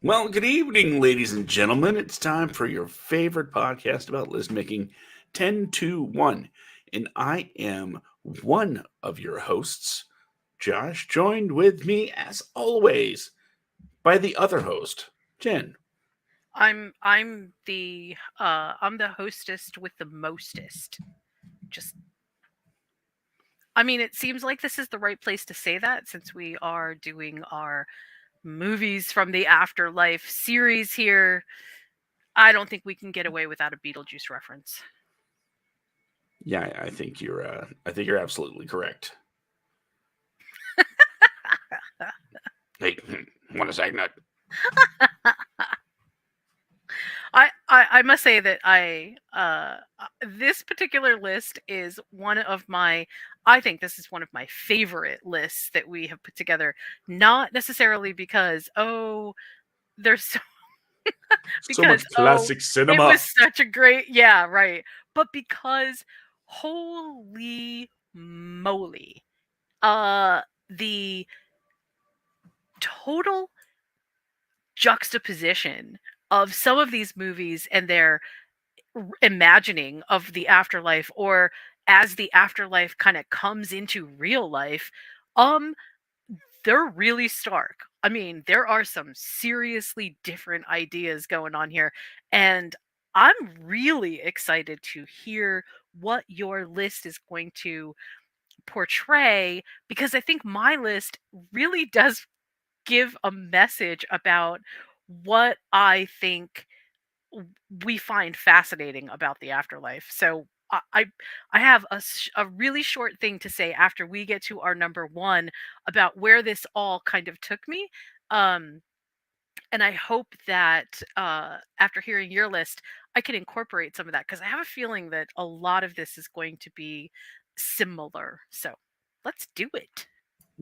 Well, good evening, ladies and gentlemen. It's time for your favorite podcast about list making 10 to 1. And I am one of your hosts, Josh, joined with me, as always, by the other host, Jen. I'm the hostess with the mostest. Just I mean, it seems like this is the right place to say that since we are doing our movies from the Afterlife series here. I don't think we can get away without a Beetlejuice reference. Yeah, I think you're absolutely correct. Hey, want a sag nut? I must say that this particular list is one of my I think this is one of my favorite lists that we have put together. Not necessarily because there's so So because much oh classic it was cinema. such a great, yeah, right, but because holy moly, the total juxtaposition of some of these movies and their imagining of the afterlife, or as the afterlife kind of comes into real life, um they're really stark. I mean, there are some seriously different ideas going on here, and I'm really excited to hear what your list is going to portray, because I think my list really does give a message about what I think we find fascinating about the afterlife. So I have a really short thing to say after we get to our number one about where this all kind of took me. Um, and I hope that after hearing your list, I can incorporate some of that because I have a feeling that a lot of this is going to be similar. So let's do it.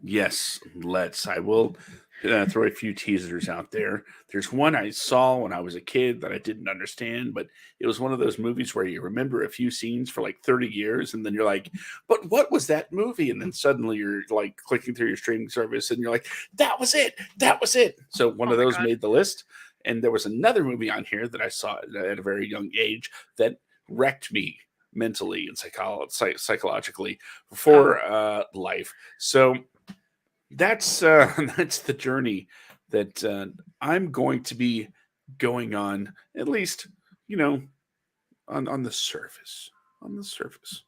Yes, let's. I will throw a few teasers out there. There's one I saw when I was a kid that I didn't understand, but it was one of those movies where you remember a few scenes for like 30 years, and then you're like, but what was that movie? And then suddenly you're like clicking through your streaming service, and you're like, that was it. That was it. So one Oh of my those god. made the list. And there was another movie on here that I saw at a very young age that wrecked me mentally and psychologically Oh. for life. So that's that's the journey that I'm going to be going on, at least, you know, on the surface, on the surface.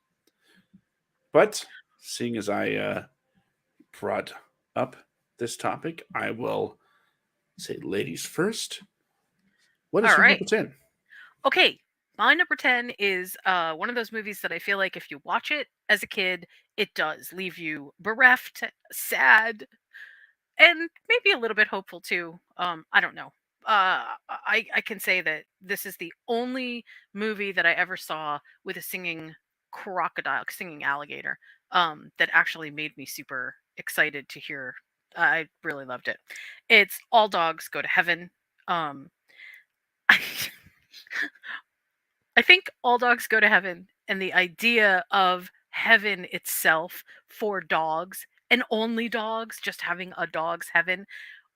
But seeing as I brought up this topic, I will say, ladies first. What All is your right. number 10? Okay, my number 10 is one of those movies that I feel like if you watch it as a kid, it does leave you bereft, sad, and maybe a little bit hopeful too. I don't know. I can say that this is the only movie that I ever saw with a singing crocodile, singing alligator, that actually made me super excited to hear. I really loved it. It's All Dogs Go to Heaven. Um, I think All Dogs Go to Heaven and the idea of heaven itself for dogs, and only dogs, just having a dog's heaven,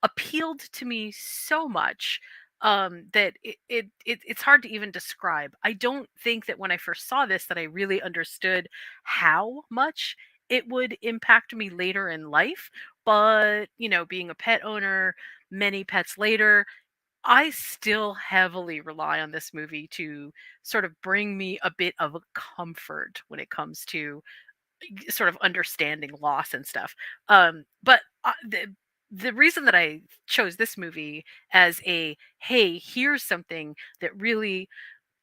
appealed to me so much, that it's hard to even describe. I don't think that when I first saw this that I really understood how much it would impact me later in life. But, being a pet owner, many pets later, I still heavily rely on this movie to sort of bring me a bit of a comfort when it comes to sort of understanding loss and stuff. But the reason that I chose this movie as a hey, here's something that really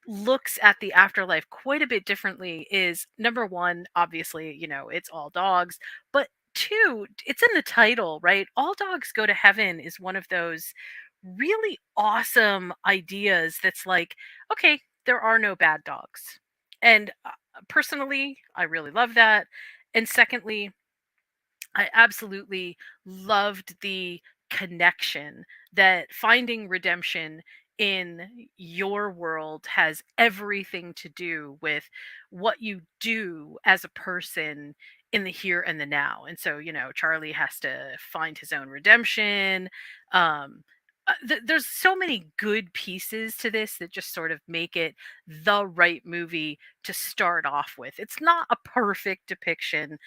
looks at the afterlife quite a bit differently is number one, obviously, it's all dogs, but two, it's in the title, right? All Dogs Go to Heaven is one of those really awesome ideas that's like, okay, there are no bad dogs. And personally, I really love that. And secondly, I absolutely loved the connection that finding redemption in your world has everything to do with what you do as a person in the here and the now. And so, Charlie has to find his own redemption. Um, There's so many good pieces to this that just sort of make it the right movie to start off with. It's not a perfect depiction,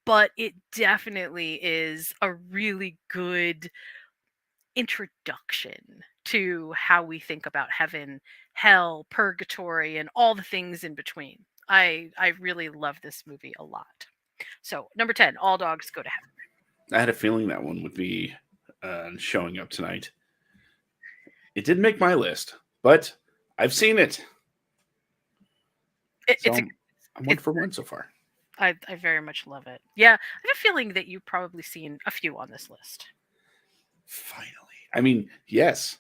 but it definitely is a really good introduction to how we think about heaven, hell, purgatory, and all the things in between. I really love this movie a lot. So number 10, All Dogs Go to Heaven. I had a feeling that one would be showing up tonight. It didn't make my list, but I've seen it, so It's a I'm one it's for one so far. I very much love it. Yeah, I have a feeling that you've probably seen a few on this list. Finally, I mean, yes,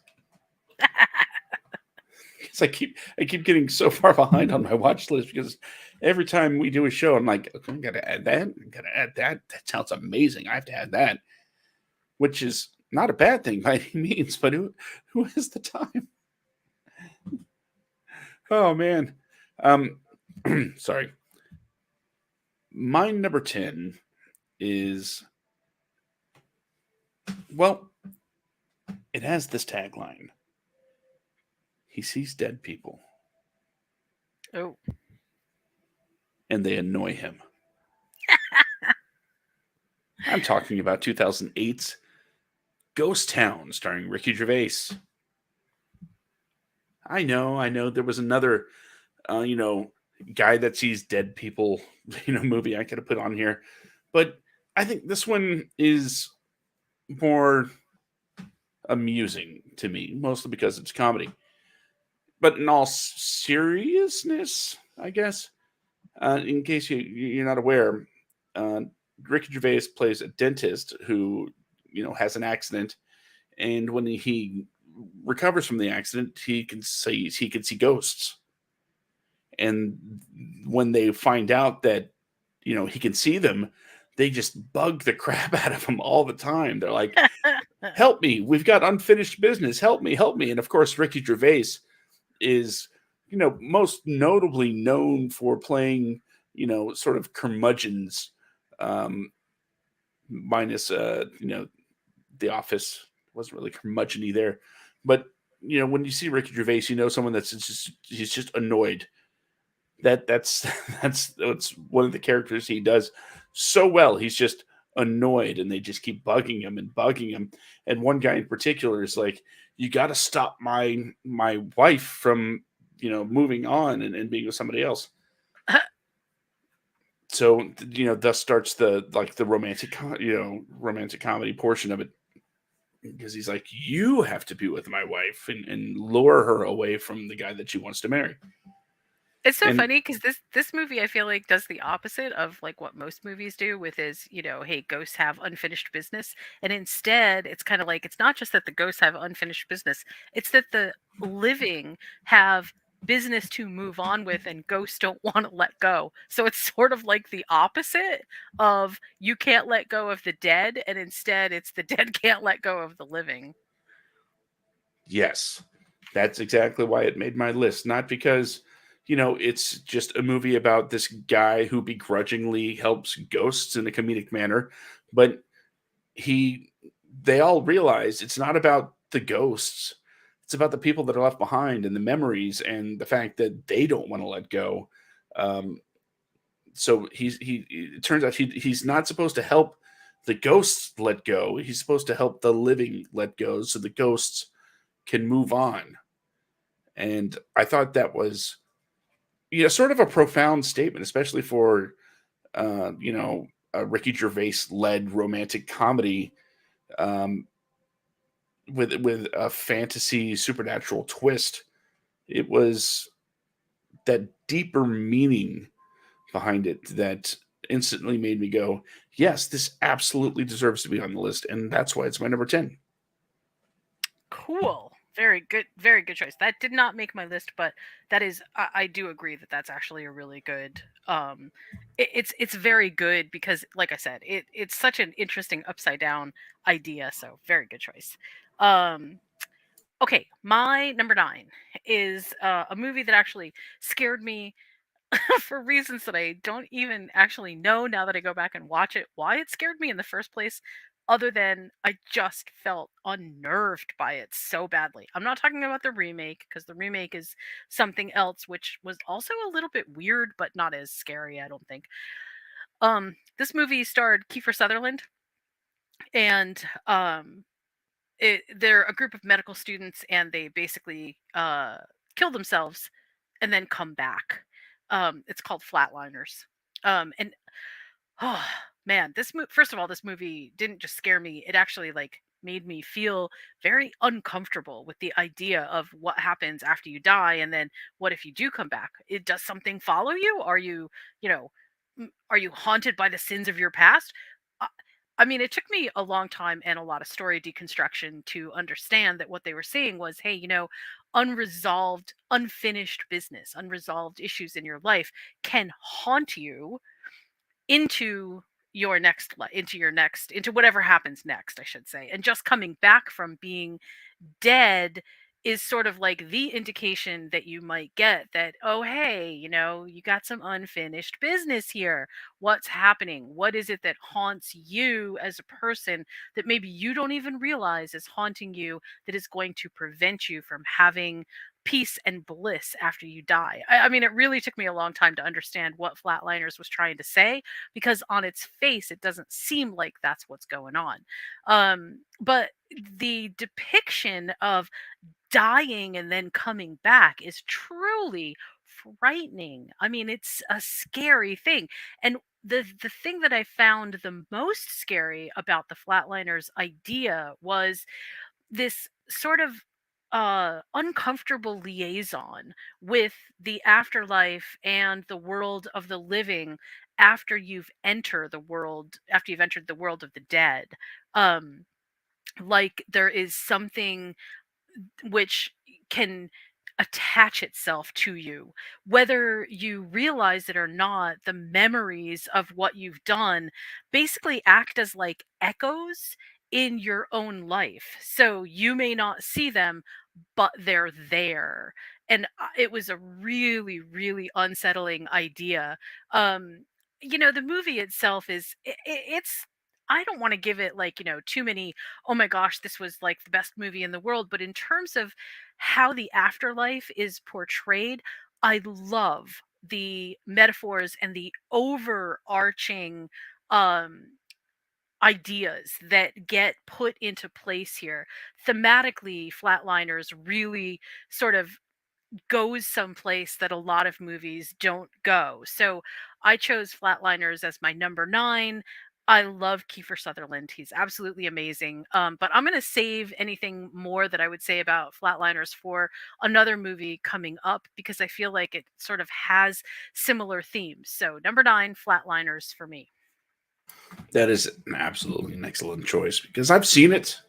because I keep getting so far behind on my watch list because every time we do a show, I'm like, okay, I gotta add that, I gotta add that. That sounds amazing. I have to add that, which is not a bad thing by any means. But who has the time? Oh man, um, sorry. My number 10 is, well, it has this tagline: He sees dead people Oh, and they annoy him. I'm talking about 2008's Ghost Town starring Ricky Gervais. I know. There was another, uh, you know, guy that sees dead people, movie I could have put on here, but I think this one is more amusing to me, mostly because it's comedy. But in all seriousness, I guess, in case you're not aware, uh, Ricky Gervais plays a dentist who, has an accident, and when he recovers from the accident, he can see ghosts. And when they find out that he can see them, they just bug the crap out of him all the time. They're like, "Help me! We've got unfinished business. Help me! Help me!" And of course, Ricky Gervais is, most notably known for playing, sort of curmudgeons, um, minus, The Office wasn't really curmudgeony there, but when you see Ricky Gervais, someone that's just he's just annoyed. That's that's one of the characters he does so well. He's just annoyed, and they just keep bugging him and bugging him. And one guy in particular is like, "You got to stop my wife from moving on and being with somebody else." So thus starts the romantic comedy portion of it, because he's like, "You have to be with my wife and lure her away from the guy that she wants to marry." it's so And funny because this movie I feel like does the opposite of like what most movies do with is, hey, ghosts have unfinished business. And instead it's kind of like it's not just that the ghosts have unfinished business, it's that the living have business to move on with and ghosts don't want to let go. So it's sort of like the opposite of you can't let go of the dead, and instead it's the dead can't let go of the living. yes, that's exactly why it made my list. Not because, it's just a movie about this guy who begrudgingly helps ghosts in a comedic manner, but he, they all realize it's not about the ghosts. It's about the people that are left behind and the memories and the fact that they don't want to let go. Um, so it turns out he's not supposed to help the ghosts let go. He's supposed to help the living let go so the ghosts can move on. And I thought that was, sort of a profound statement, especially for a Ricky Gervais led romantic comedy, um, with a fantasy supernatural twist. It was that deeper meaning behind it that instantly made me go, yes, this absolutely deserves to be on the list, and that's why it's my number 10. Cool. Very good choice. That did not make my list, but that is I do agree that that's actually a really good it's very good because like I said, it's such an interesting upside down idea, so very good choice. Um okay, my number 9 is a movie that actually scared me for reasons that I don't even actually know now that I go back and watch it why it scared me in the first place. other than I just felt unnerved by it so badly. I'm not talking about the remake because the remake is something else, which was also a little bit weird, but not as scary, I don't think. This movie starred Kiefer Sutherland, and they're a group of medical students, and they basically kill themselves and then come back. It's called Flatliners. And oh man, first of all, this movie didn't just scare me; it actually like made me feel very uncomfortable with the idea of what happens after you die, and then what if you do come back? It does something follow you? Are you, you know, are you haunted by the sins of your past? Uh, I mean, it took me a long time and a lot of story deconstruction to understand that what they were saying was, hey, unresolved, unfinished business, unresolved issues in your life can haunt you into into whatever happens next, I should say. And just coming back from being dead is sort of like the indication that you might get that, oh, hey, you got some unfinished business here. What's happening? What is it that haunts you as a person that maybe you don't even realize is haunting you, that is going to prevent you from having peace and bliss after you die? I mean, it really took me a long time to understand what Flatliners was trying to say, because on its face, it doesn't seem like that's what's going on. But the depiction of dying and then coming back is truly frightening. I mean, it's a scary thing. And the thing that I found the most scary about the Flatliners idea was this sort of uncomfortable liaison with the afterlife and the world of the living after you've entered the world of the dead. um like there is something which can attach itself to you. Whether you realize it or not, the memories of what you've done basically act as like echoes in your own life. So you may not see them, but they're there. And it was a really, really unsettling idea. The movie itself it's, I don't want to give it like, too many, oh my gosh, this was like the best movie in the world. But in terms of how the afterlife is portrayed, I love the metaphors and the overarching um ideas that get put into place here. Thematically, Flatliners really sort of goes someplace that a lot of movies don't go. So I chose Flatliners as my number 9. I love Kiefer Sutherland. He's absolutely amazing. But I'm going to save anything more that I would say about Flatliners for another movie coming up, because I feel like it sort of has similar themes. So number 9, Flatliners for me. That is absolutely an excellent choice because I've seen it,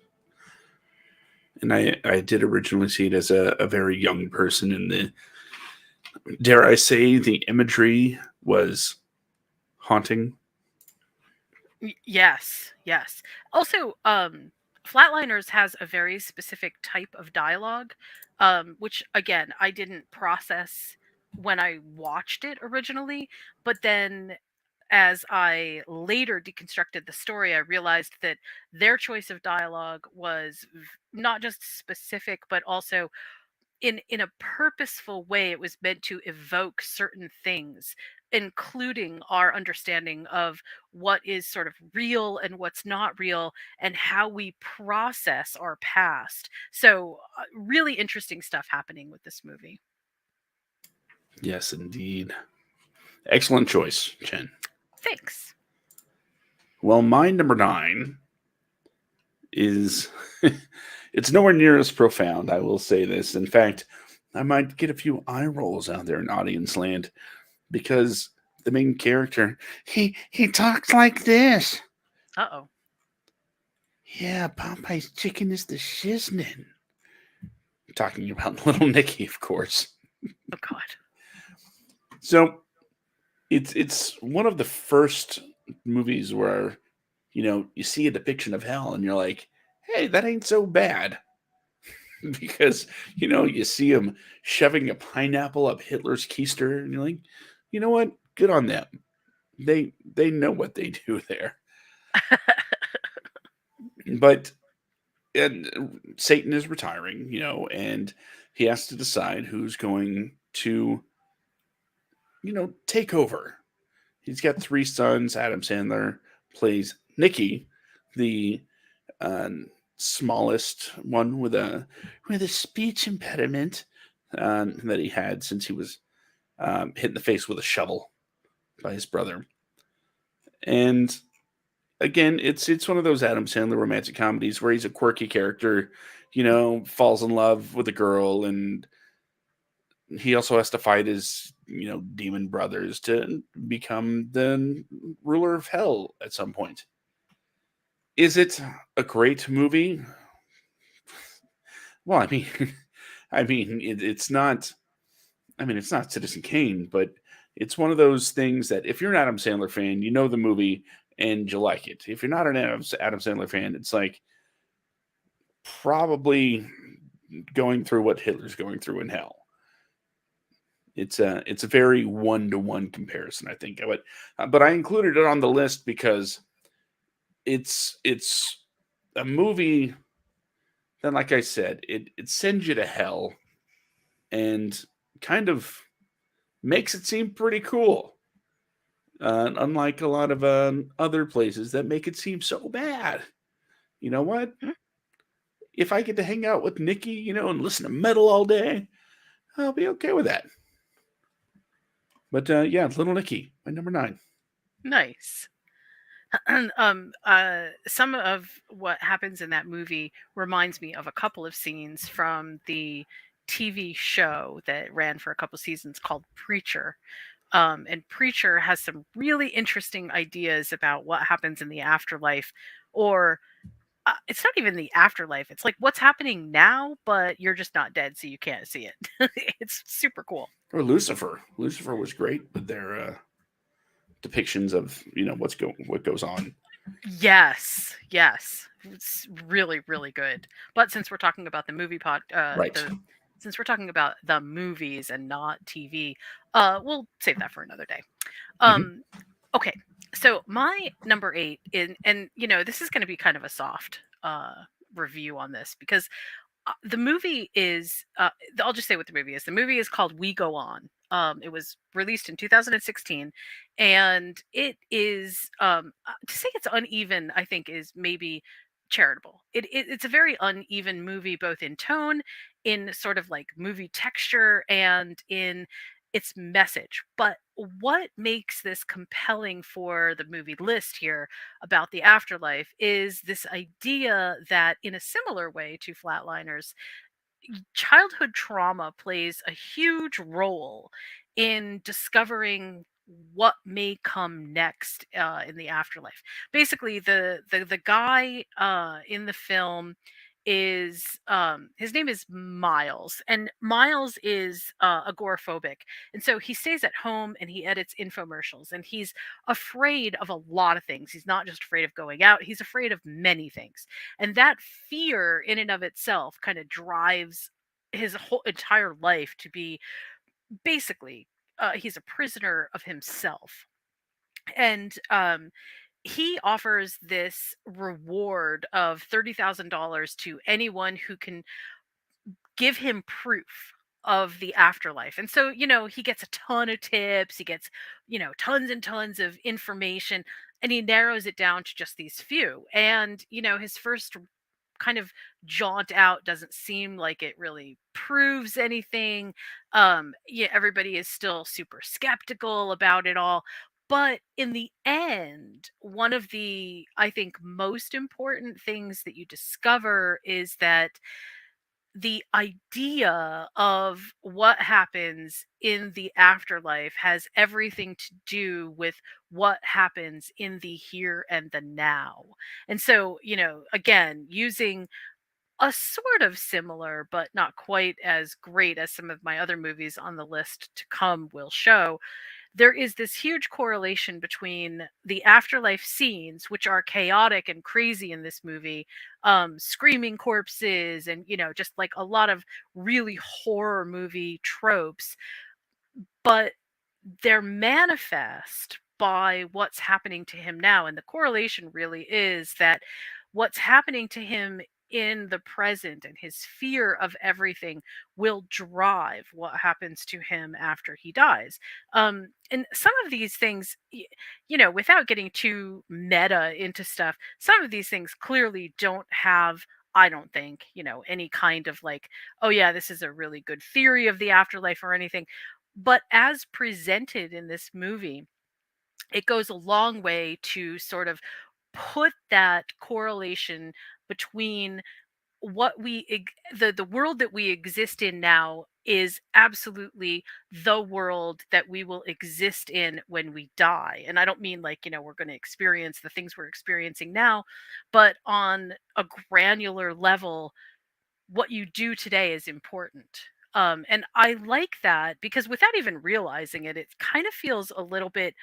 and I did originally see it as a very young person, and the dare I say the imagery was haunting. Yes, yes. Also, Flatliners has a very specific type of dialogue, which again I didn't process when I watched it originally, but then as I later deconstructed the story, I realized that their choice of dialogue was not just specific, but also in a purposeful way. It was meant to evoke certain things, including our understanding of what is sort of real and what's not real, and how we process our past. So really interesting stuff happening with this movie. Yes, indeed. Excellent choice, Chen. Thanks. Well, my number 9 is it's nowhere near as profound. I will say this. In fact, I might get a few eye rolls out there in audience land because the main character he talks like this. Uh-oh. Yeah, Popeye's chicken is the shiznin. Talking about Little Nicky, of course. Oh god. So it's one of the first movies where you see a depiction of hell and you're like, hey, that ain't so bad. Because you see him shoving a pineapple up Hitler's keister, and you're like, you know what? Good on them. They know what they do there. But and Satan is retiring, and he has to decide who's going to, take over. He's got three sons. Adam Sandler plays Nicky, the uh, smallest one with a speech impediment that he had since he was hit in the face with a shovel by his brother. And again, it's one of those Adam Sandler romantic comedies where he's a quirky character, falls in love with a girl, and he also has to fight his demon brothers to become the ruler of hell at some point. Is it a great movie? Well, I mean, it's not. I mean, it's not Citizen Kane, but it's one of those things that if you're an Adam Sandler fan, you know the movie and you like it. If you're not an Adam Sandler fan, it's like probably going through what Hitler's going through in hell. It's a very one to one comparison, I think. But I included it on the list because it's a movie that, like I said, it sends you to hell and kind of makes it seem pretty cool. Unlike a lot of other places that make it seem so bad. You know what? Hmm? If I get to hang out with Nikki, and listen to metal all day, I'll be okay with that. But yeah, Little Nicky, my number 9. Nice. Some of what happens in that movie reminds me of a couple of scenes from the TV show that ran for a couple seasons called Preacher. And Preacher has some really interesting ideas about what happens in the afterlife, or it's not even the afterlife. It's like what's happening now, but you're just not dead, so you can't see it. It's super cool. Or Lucifer. Lucifer was great with their depictions of what goes on. Yes, yes. It's really, really good. But since we're talking about the Right. the since we're talking about the movies and not TV, we'll save that for another day. Hmm. Um, okay. So my number 8 and this is going to be kind of a soft review on this because the movie is I'll just say what the movie is. The movie is called We Go On. It was released in 2016, and it is to say it's uneven, I think, is maybe charitable. It's a very uneven movie, both in tone, in sort of like movie texture, and in its message. But what makes this compelling for the movie list here about the afterlife is this idea that, in a similar way to Flatliners, childhood trauma plays a huge role in discovering what may come next in the afterlife. Basically, the guy in the film is his name is Miles, and Miles is agoraphobic, and so he stays at home and he edits infomercials, and he's afraid of a lot of things. He's not just afraid of going out; he's afraid of many things, and that fear in and of itself kind of drives his whole entire life to be basically he's a prisoner of himself. And he offers this reward of $30,000 to anyone who can give him proof of the afterlife. And so, he gets a ton of tips, he gets, tons and tons of information, and he narrows it down to just these few. And, his first kind of jaunt out doesn't seem like it really proves anything. Yeah, everybody is still super skeptical about it all. But in the end, one of the, I think, most important things that you discover is that the idea of what happens in the afterlife has everything to do with what happens in the here and the now. And so, again, using a sort of similar, but not quite as great as some of my other movies on the list to come will show, there is this huge correlation between the afterlife scenes, which are chaotic and crazy in this movie, screaming corpses, and just like a lot of really horror movie tropes, but they're manifest by what's happening to him now. And the correlation really is that what's happening to him in the present and his fear of everything will drive what happens to him after he dies. And some of these things, without getting too meta into stuff, some of these things clearly don't have, I don't think, any kind of like, oh yeah, this is a really good theory of the afterlife or anything. But as presented in this movie, it goes a long way to sort of put that correlation between the world that we exist in now is absolutely the world that we will exist in when we die. And I don't mean like, we're going to experience the things we're experiencing now, but on a granular level, what you do today is important. And I like that because without even realizing it, it kind of feels a little bit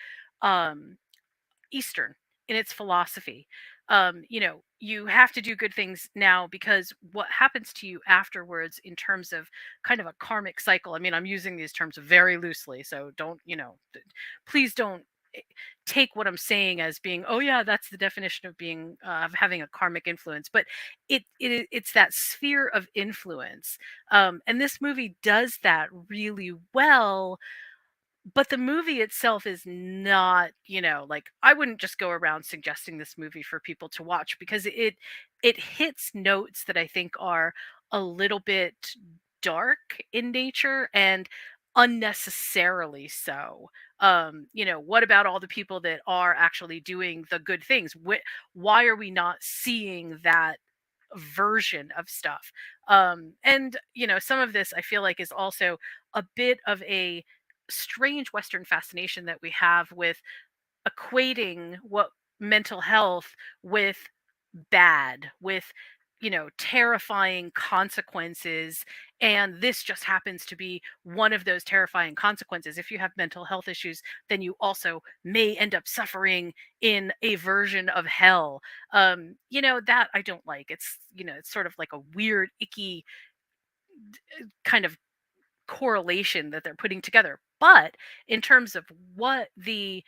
um, Eastern in its philosophy. You have to do good things now because what happens to you afterwards, in terms of kind of a karmic cycle. I mean, I'm using these terms very loosely, so don't, please don't eh, take what I'm saying as being, oh yeah, that's the definition of being of having a karmic influence. But it's that sphere of influence, and this movie does that really well. But the movie itself is not, like, I wouldn't just go around suggesting this movie for people to watch because it hits notes that I think are a little bit dark in nature and unnecessarily so. What about all the people that are actually doing the good things? Why are we not seeing that version of stuff? And some of this I feel like is also a bit of a strange Western fascination that we have with equating what mental health with bad, with terrifying consequences. And this just happens to be one of those terrifying consequences. If you have mental health issues, then you also may end up suffering in a version of hell. That I don't like. It's sort of like a weird icky kind of correlation that they're putting together. But in terms of what the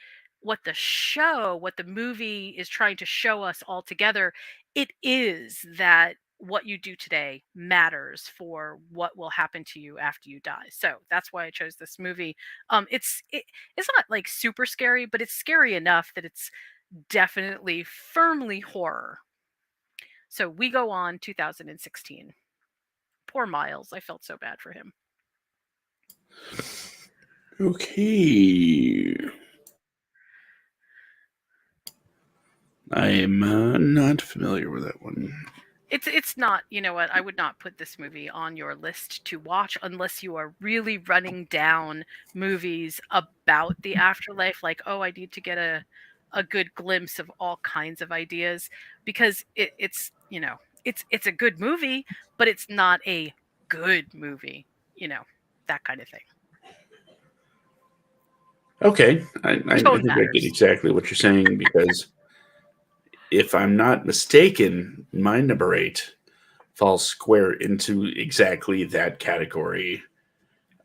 movie is trying to show us all together, it is that what you do today matters for what will happen to you after you die. So that's why I chose this movie. It's not like super scary, but it's scary enough that it's definitely firmly horror. So we go on 2016. Poor Miles. I felt so bad for him. Okay. I am not familiar with that one. It's not, you know what, I would not put this movie on your list to watch unless you are really running down movies about the afterlife, like, oh, I need to get a good glimpse of all kinds of ideas, because it's a good movie, but it's not a good movie, you know, that kind of thing. Okay, I Tone think I get matters. exactly what you're saying because if I'm not mistaken, my number eight falls square into exactly that category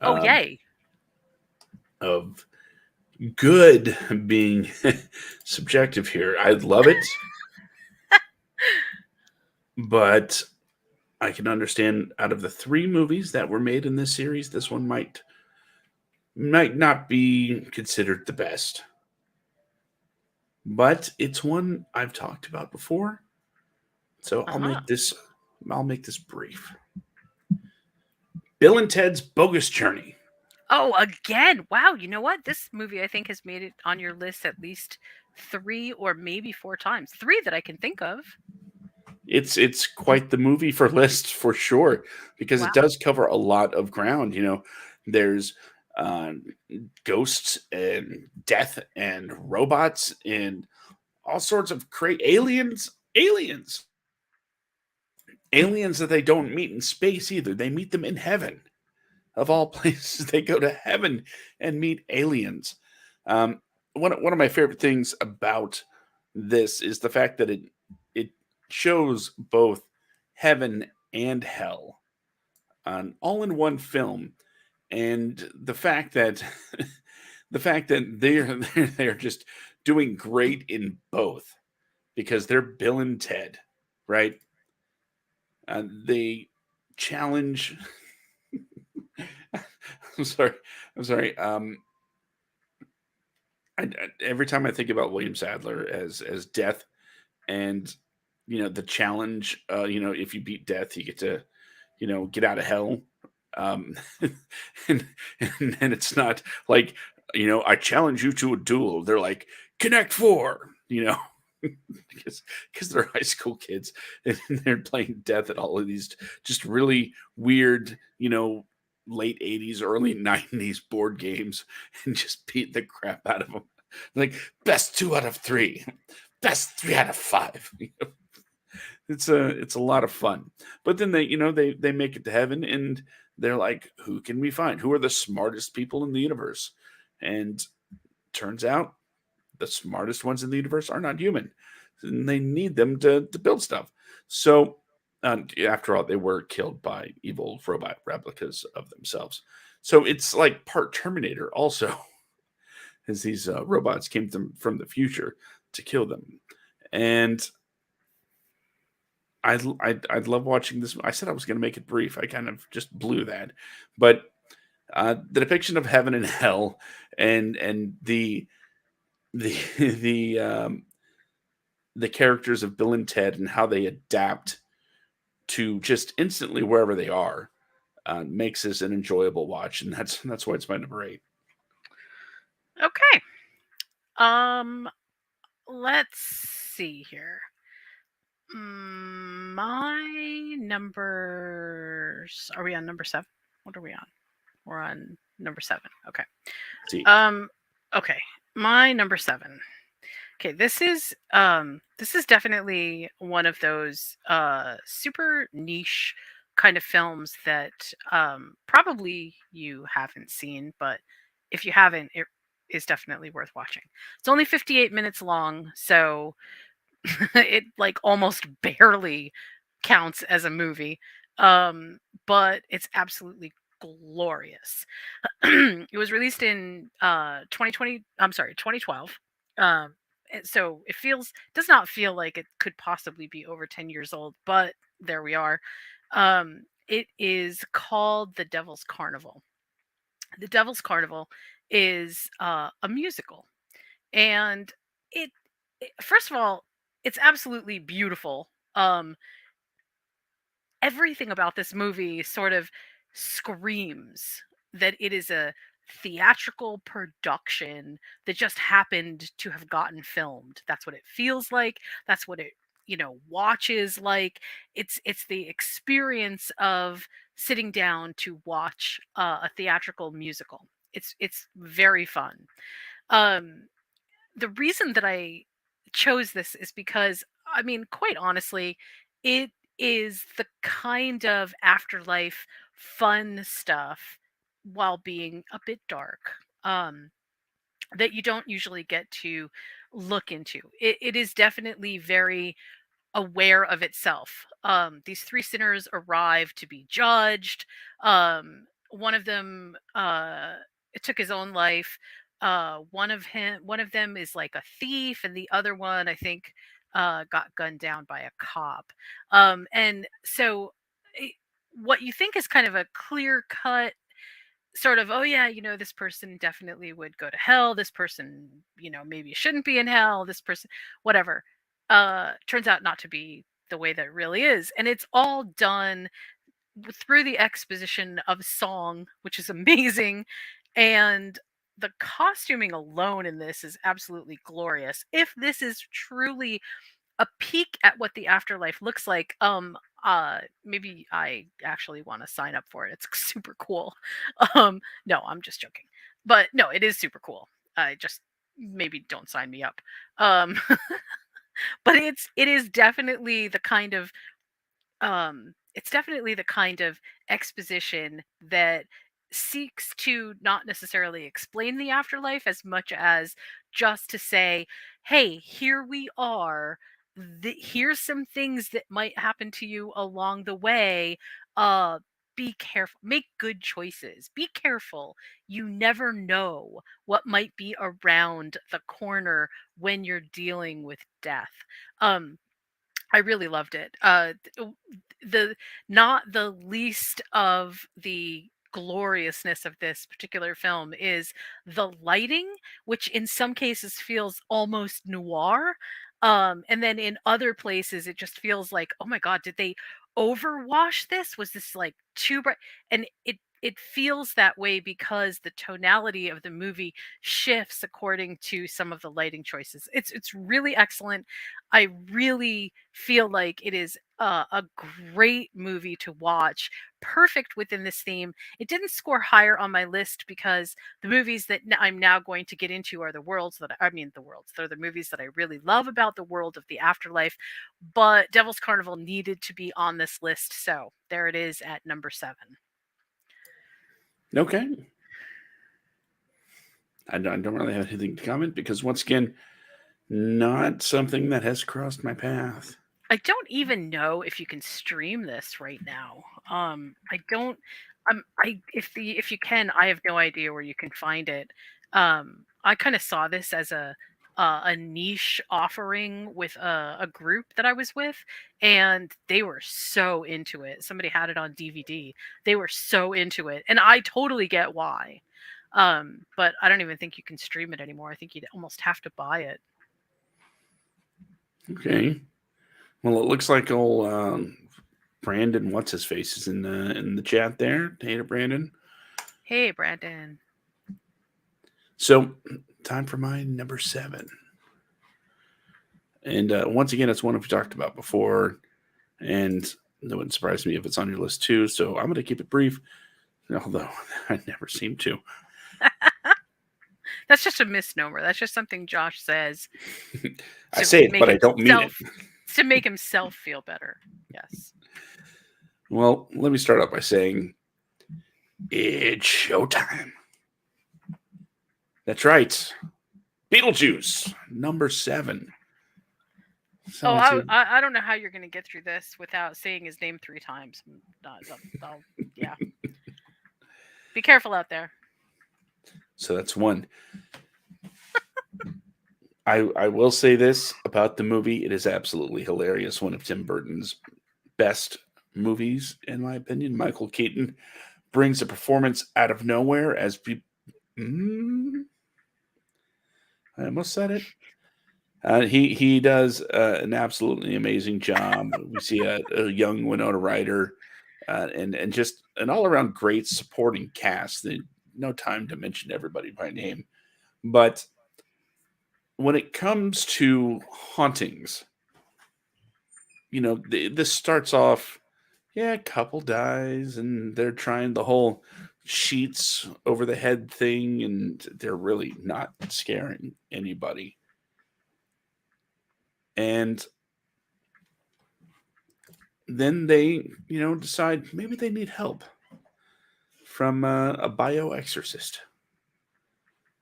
Oh, um, yay. of good being subjective here. I love it, but I can understand out of the three movies that were made in this series, this one might not be considered the best. But it's one I've talked about before, so Uh-huh. I'll make this brief. Bill and Ted's Bogus Journey. Oh, again. Wow, you know what? This movie I think has made it on your list at least 3 or maybe 4 times. 3 that I can think of. It's quite the movie for lists for sure because it Wow. does cover a lot of ground. There's uh, ghosts and death and robots and all sorts of aliens that they don't meet in space either. They meet them in heaven. Of all places, they go to heaven and meet aliens. One of my favorite things about this is the fact that it shows both heaven and hell all in one film, and the fact that they're just doing great in both because they're Bill and Ted. right? They challenge. I'm sorry. I'm sorry. Every time I think about William Sadler as death, and the challenge, if you beat death, you get to get out of hell. um and and it's not like, I challenge you to a duel. They're like, connect four, because they're high school kids, and they're playing death at all of these just really weird, late 80s, early 90s board games, and just beat the crap out of them. Like, best two out of three, best three out of five. It's a lot of fun. But then they make it to heaven, and they're like, who can we find? Who are the smartest people in the universe? And turns out the smartest ones in the universe are not human, and they need them to build stuff. So, after all, they were killed by evil robot replicas of themselves. So it's like part Terminator, also, as these robots came from the future to kill them. And I'd love watching this. I said I was going to make it brief. I kind of just blew that, but the depiction of heaven and hell, and the the characters of Bill and Ted, and how they adapt to just instantly wherever they are, makes this an enjoyable watch, and that's why it's my number eight. Okay. Um, let's see here. My numbers. Are we on number seven? What are we on? We're on number seven. Okay. See, Um. Okay. My number seven. Okay. This is definitely one of those super niche kind of films that probably you haven't seen, but if you haven't, it is definitely worth watching. It's only 58 minutes long, so it like almost barely counts as a movie. Um, but it's absolutely glorious. It was released in 2020, I'm sorry, 2012. So it does not feel like it could possibly be over 10 years old, but there we are. It is called The Devil's Carnival. The Devil's Carnival is a musical, and it, first of all, it's absolutely beautiful. Everything about this movie sort of screams that it is a theatrical production that just happened to have gotten filmed. That's what it feels like. That's what it, watches like. It's the experience of sitting down to watch a theatrical musical. It's very fun. Um, the reason that I chose this is because, I mean, quite honestly, it is the kind of afterlife fun stuff while being a bit dark, um, that you don't usually get to look into. It is definitely very aware of itself. These three sinners arrive to be judged. One of them took his own life. One of them is like a thief, and the other one, I think, got gunned down by a cop. And so, it, what you think is kind of a clear cut sort of, oh yeah, this person definitely would go to hell, this person, maybe shouldn't be in hell, this person, whatever, turns out not to be the way that it really is, and it's all done through the exposition of song, which is amazing. And the costuming alone in this is absolutely glorious. If this is truly a peek at what the afterlife looks like, maybe I actually want to sign up for it. It's super cool. No, I'm just joking. But no, it is super cool. I just, maybe don't sign me up. Um but it is definitely the kind of, it's definitely the kind of exposition that seeks to not necessarily explain the afterlife as much as just to say, hey, here we are. Here's some things that might happen to you along the way. uh be careful, make good choices, be careful. You never know what might be around the corner when you're dealing with death. um I really loved it. The not the least of the gloriousness of this particular film is the lighting, which in some cases feels almost noir. And then in other places, it just feels like, oh my God, did they overwash this? Was this like too bright? And it feels that way because the tonality of the movie shifts according to some of the lighting choices. It's really excellent. I really feel like it is a great movie to watch, perfect within this theme. It didn't score higher on my list because the movies that I'm now going to get into are the worlds that I mean, the worlds. They're the movies that I really love about the world of the afterlife. But Devil's Carnival needed to be on this list, so there it is at number 7. Okay. I don't really have anything to comment because, once again, not something that has crossed my path. I don't even know if you can stream this right now. I don't. I if you can, I have no idea where you can find it. I kind of saw this as a niche offering with a group that I was with, and they were so into it. Somebody had it on DVD. They were so into it, and I totally get why. But I don't even think you can stream it anymore. I think you'd almost have to buy it. Okay. Well, it looks like old Brandon, what's his face, is in the chat there. Hey, to Brandon. Hey, Brandon. So, time for my number 7. And once again, it's one we've talked about before, and it wouldn't surprise me if it's on your list too. So I'm going to keep it brief, although I never seem to. That's just a misnomer. That's just something Josh says I to say it, make but I don't mean it. himself to make himself feel better. Yes. Well, let me start out by saying it's showtime. That's right. Beetlejuice, number 7. Oh, Someone say, I don't know how you're going to get through this without saying his name 3 times. Yeah. Be careful out there. so that's one. I will say this about the movie. It is absolutely hilarious. One of Tim Burton's best movies, in my opinion. Michael Keaton brings a performance out of nowhere as people. I almost said it. He does an absolutely amazing job. We see a young Winona Ryder, and just an all around great supporting cast. No time to mention everybody by name, but when it comes to hauntings, this starts off. Yeah, a couple dies, and they're trying the whole sheets over the head thing, and they're really not scaring anybody. And then they, decide maybe they need help from a bio exorcist,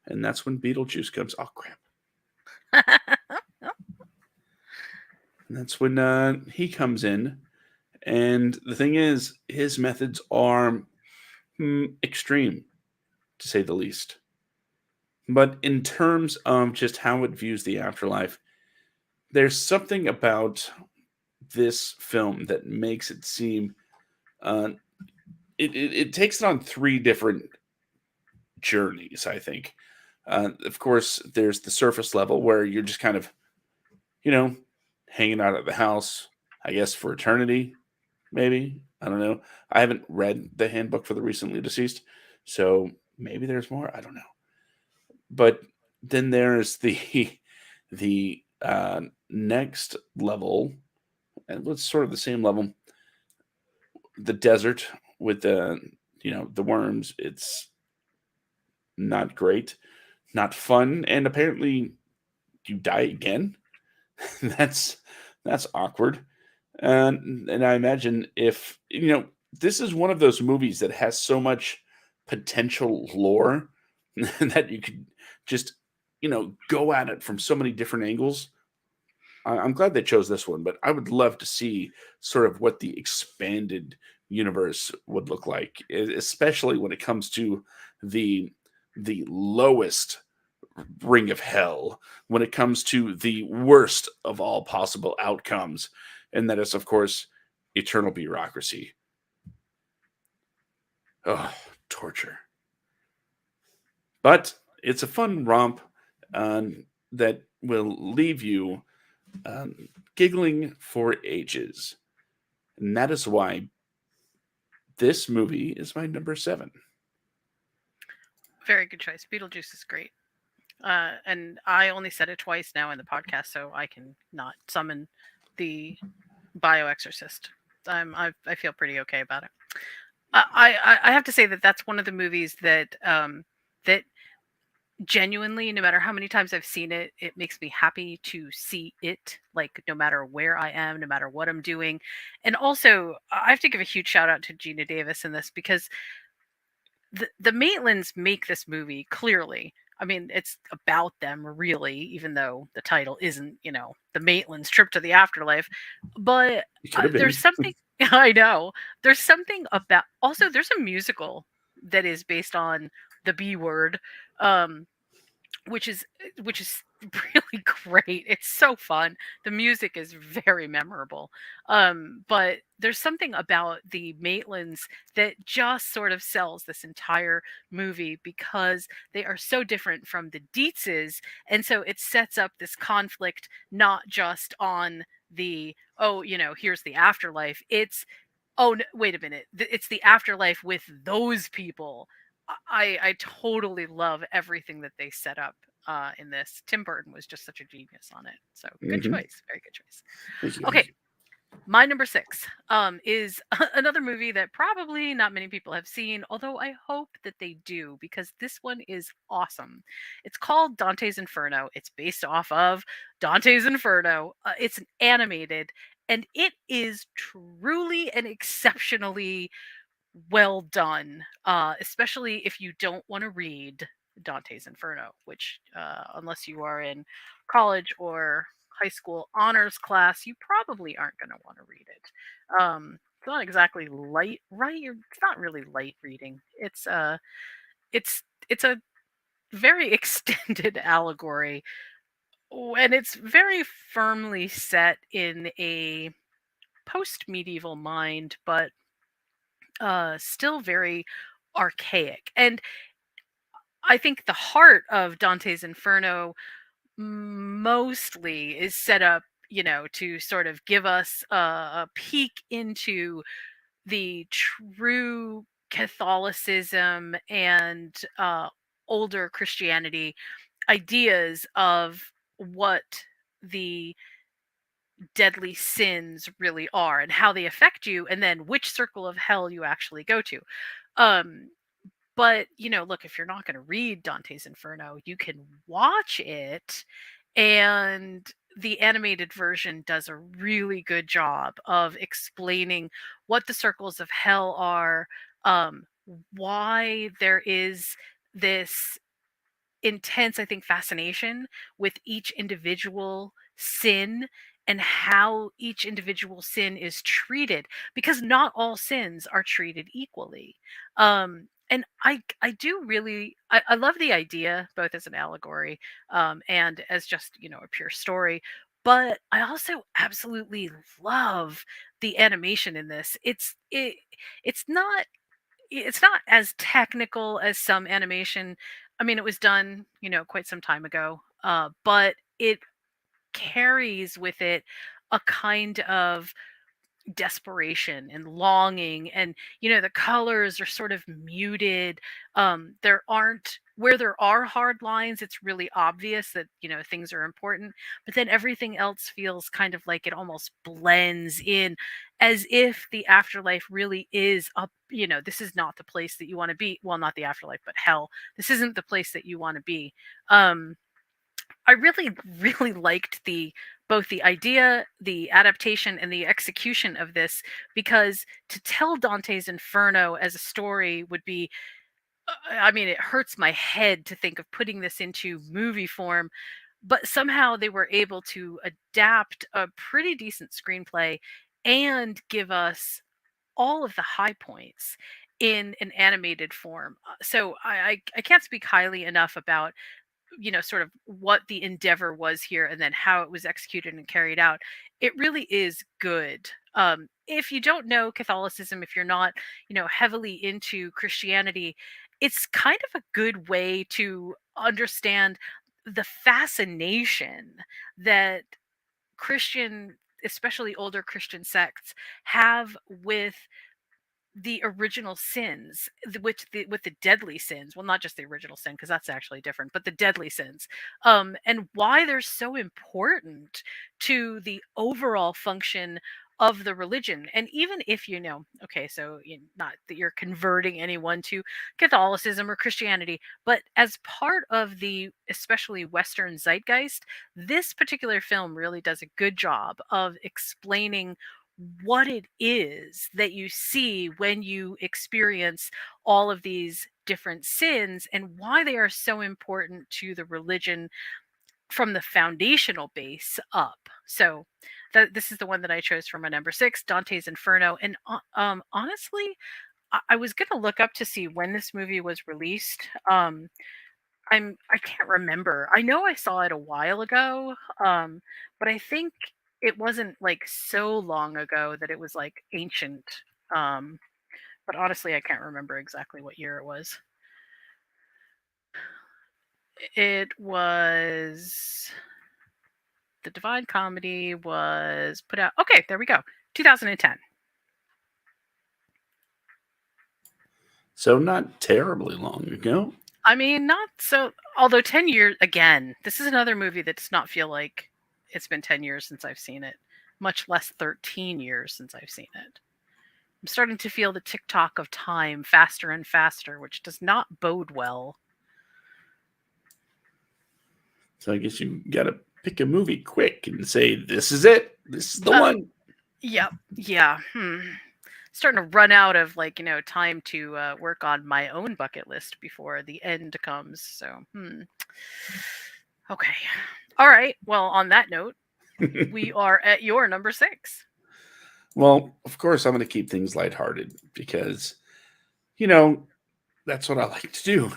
and that's when Beetlejuice comes. Oh crap! And that's when he comes in, and the thing is, his methods are extreme, to say the least. But in terms of just how it views the afterlife, there's something about this film that makes it seem uh, it takes it on 3 different journeys, I think. Of course, there's the surface level where you're just kind of, you know, hanging out at the house, I guess, for eternity, maybe. I don't know. I haven't read the handbook for the recently deceased, so maybe there's more. I don't know. But then there's the the next level, and it's sort of the same level, the desert with the worms. It's not great, not fun, and apparently you die again. that's that's awkward. And I imagine, if this is one of those movies that has so much potential lore that you could just go at it from so many different angles. I'm glad they chose this one, but I would love to see sort of what the expanded universe would look like, especially when it comes to the the lowest ring of hell, when it comes to the worst of all possible outcomes. and that is, of course, eternal bureaucracy. Oh, torture. But it's a fun romp that will leave you um, giggling for ages. And that is why this movie is my number seven. Very good choice. Beetlejuice is great. And I only said it twice now in the podcast, so I can not summon the bioexorcist. I feel pretty okay about it. I have to say that that's one of the movies that genuinely, no matter how many times I've seen it, it makes me happy to see it. Like no matter where I am, no matter what I'm doing, and also I have to give a huge shout out to Gina Davis in this because the Maitlands make this movie clearly. I mean, it's about them really, even though the title isn't, the Maitlands trip to the afterlife. But It could have there's been. something I know. There's something about also there's a musical that is based on the B word. Um, which is really great. It's so fun. The music is very memorable. But there's something about the Maitlands that just sort of sells this entire movie because they are so different from the Dietzes, and so it sets up this conflict not just on the here's the afterlife. It's oh, wait a minute. It's the afterlife with those people. I totally love everything that they set up in this. Tim Burton was just such a genius on it. So good Hmm. choice, very good choice. Thank you. Okay, Thank you. my number six is another movie that probably not many people have seen, although I hope that they do because this one is awesome. It's called Dante's Inferno. It's based off of Dante's Inferno. It's an animated, and it is truly and exceptionally well done, especially if you don't want to read Dante's Inferno, which, unless you are in college or high school honors class, you probably aren't going to want to read it. It's not exactly light, right? It's not really light reading. It's a very extended allegory, and it's very firmly set in a post medieval mind, but still very archaic. And I think the heart of Dante's Inferno mostly is set up, to sort of give us a peek into the true Catholicism and older Christianity ideas of what the deadly sins really are and how they affect you, and then which circle of hell you actually go to. Um, but, look, if you're not going to read Dante's Inferno, you can watch it. And the animated version does a really good job of explaining what the circles of hell are, um, why there is this intense, I think, fascination with each individual sin and how each individual sin is treated, because not all sins are treated equally. And I do really I love the idea both as an allegory and as just a pure story, but I also absolutely love the animation in this. It's not it's not as technical as some animation. I mean, it was done, quite some time ago, but it carries with it a kind of desperation and longing, and the colors are sort of muted. There aren't Where there are hard lines, it's really obvious that things are important, but then everything else feels kind of like it almost blends in, as if the afterlife really is up. This is not the place that you want to be. Well, not the afterlife, but hell. This isn't the place that you want to be. I really, really liked the both the idea, the adaptation, and the execution of this, because to tell Dante's Inferno as a story would be, I mean, it hurts my head to think of putting this into movie form, but somehow they were able to adapt a pretty decent screenplay and give us all of the high points in an animated form. So I can't speak highly enough about sort of what the endeavor was here and then how it was executed and carried out, it really is good. If you don't know Catholicism, if you're not, heavily into Christianity, it's kind of a good way to understand the fascination that Christian, especially older Christian sects, have with the original sins, with the deadly sins, well, not just the original sin, because that's actually different, but the deadly sins, and why they're so important to the overall function of the religion. And even if okay, so not that you're converting anyone to Catholicism or Christianity, but as part of the especially Western zeitgeist, this particular film really does a good job of explaining what it is that you see when you experience all of these different sins and why they are so important to the religion from the foundational base up. So this is the one that I chose for my number 6, Dante's Inferno. And honestly, I was going to look up to see when this movie was released. I can't remember. I know I saw it a while ago, but I think it wasn't like so long ago that it was like ancient. Um, but honestly, I can't remember exactly what year it was. It was the Divine Comedy was put out. Okay, there we go. 2010. So not terribly long ago. I mean, not so. Although 10 years again, this is another movie that does not feel like it's been 10 years since I've seen it, much less 13 years since I've seen it. I'm starting to feel the tick-tock of time faster and faster, which does not bode well. So I guess you got to pick a movie quick and say, this is it. This is the one. Yep. Yeah. Starting to run out of time to work on my own bucket list before the end comes. So, okay. All right. Well, on that note, we are at your number 6. Well, of course, I'm going to keep things lighthearted because, that's what I like to do.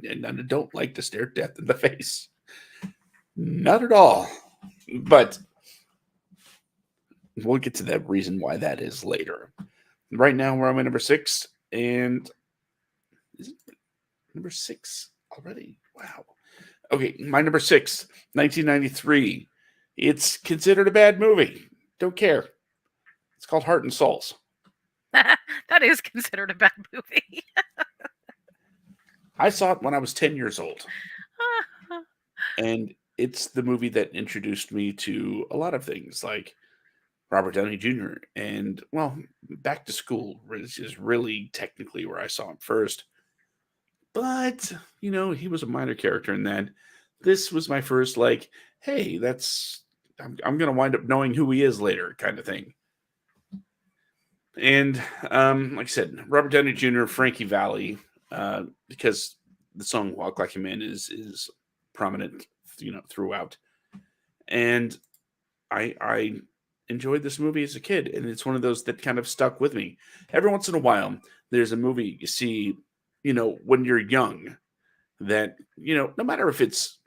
And I don't like to stare death in the face. Not at all. But we'll get to that reason why that is later. Right now, we're on my number 6. And is it number 6 already? Wow. Okay, my number 6, 1993. It's considered a bad movie. Don't care. It's called Heart and Souls. That is considered a bad movie. I saw it when I was 10 years old. And it's the movie that introduced me to a lot of things like Robert Downey Jr. And, well, Back to School is really technically where I saw him first. But, he was a minor character in that. This was my first, like, hey, I'm going to wind up knowing who he is later kind of thing. And, like I said, Robert Downey Jr., Frankie Valli, because the song Walk Like a Man is prominent, throughout. And I enjoyed this movie as a kid, and it's one of those that kind of stuck with me. Every once in a while, there's a movie you see, when you're young, that no matter if it's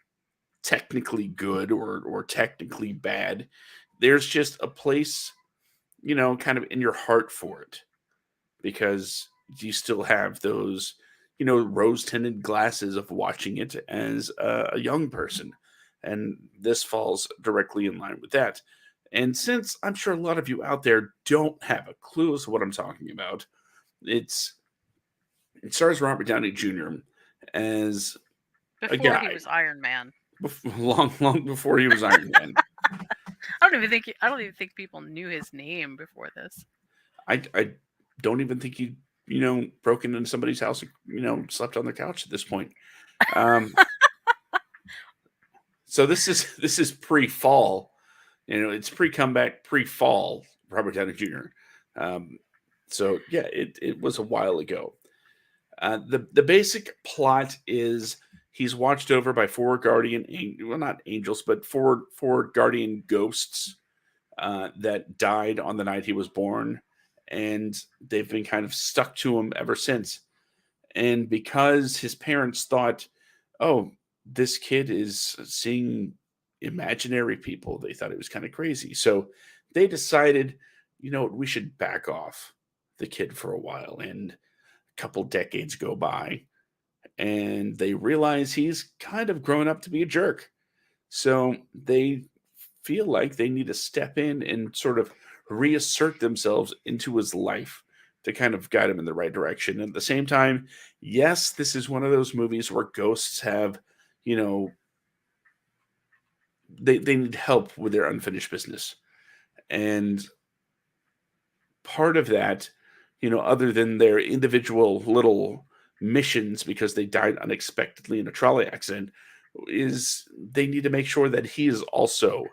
technically good or technically bad, there's just a place, kind of in your heart for it because you still have those, rose tinted glasses of watching it as a young person. And this falls directly in line with that. And since I'm sure a lot of you out there don't have a clue as to what I'm talking about, it stars Robert Downey Jr. as a Before he guy, was Iron Man. long before he was Iron Man. I don't even think people knew his name before this. I don't even think he, broke into somebody's house and, slept on their couch at this point. So this is pre-fall. It's pre-comeback, pre-fall Robert Downey Jr. So yeah, it was a while ago. The basic plot is he's watched over by four guardian, well, not angels, but four guardian ghosts that died on the night he was born, and they've been kind of stuck to him ever since. And because his parents thought, oh, this kid is seeing imaginary people. They thought it was kind of crazy. So they decided, we should back off the kid for a while. And a couple decades go by and they realize he's kind of grown up to be a jerk. So they feel like they need to step in and sort of reassert themselves into his life to kind of guide him in the right direction. And at the same time, yes, this is one of those movies where ghosts have, you know, they need help with their unfinished business. And part of that, other than their individual little missions because they died unexpectedly in a trolley accident, is they need to make sure that he is also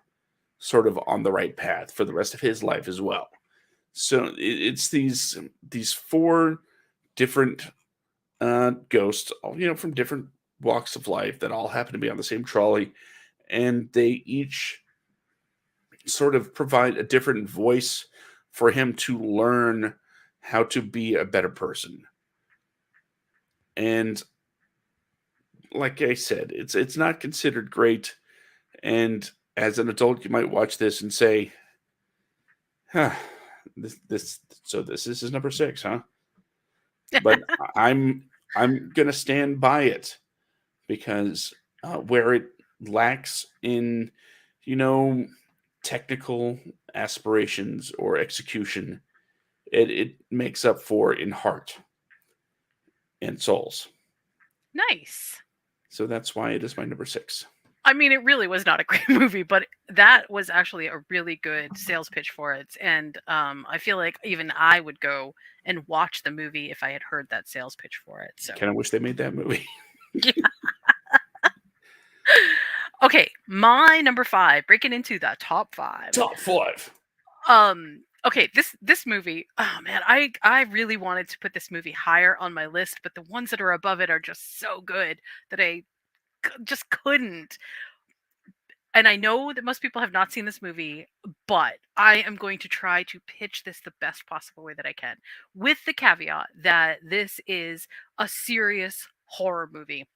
sort of on the right path for the rest of his life as well. So it's these four different ghosts, all, from different walks of life that all happen to be on the same trolley, and they each sort of provide a different voice for him to learn how to be a better person. And like I said, it's not considered great. And as an adult, you might watch this and say, "Huh, this is number 6, huh?" But I'm gonna stand by it because where it lacks in, you know, technical aspirations or execution, it makes up for in heart and souls. Nice. So that's why it is my number 6. I mean, it really was not a great movie, but that was actually a really good sales pitch for it. And I feel like even I would go and watch the movie if I had heard that sales pitch for it. So, Kind of wish they made that movie. yeah. Okay, my number 5, breaking into the top 5. Top 5. Okay, this movie, oh man, I really wanted to put this movie higher on my list, but the ones that are above it are just so good that I just couldn't. And I know that most people have not seen this movie, but I am going to try to pitch this the best possible way that I can, with the caveat that this is a serious horror movie.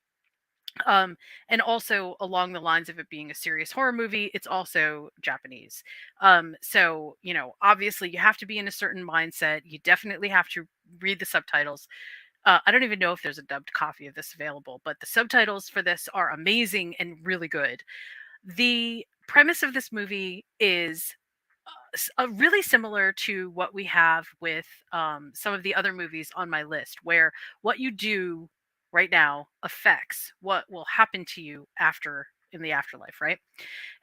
Um, and also along the lines of it being a serious horror movie, it's also Japanese. So obviously you have to be in a certain mindset. You definitely have to read the subtitles. I don't even know if there's a dubbed copy of this available, but the subtitles for this are amazing and really good. The premise of this movie is really similar to what we have with some of the other movies on my list, where what you do right now affects what will happen to you after in the afterlife, right?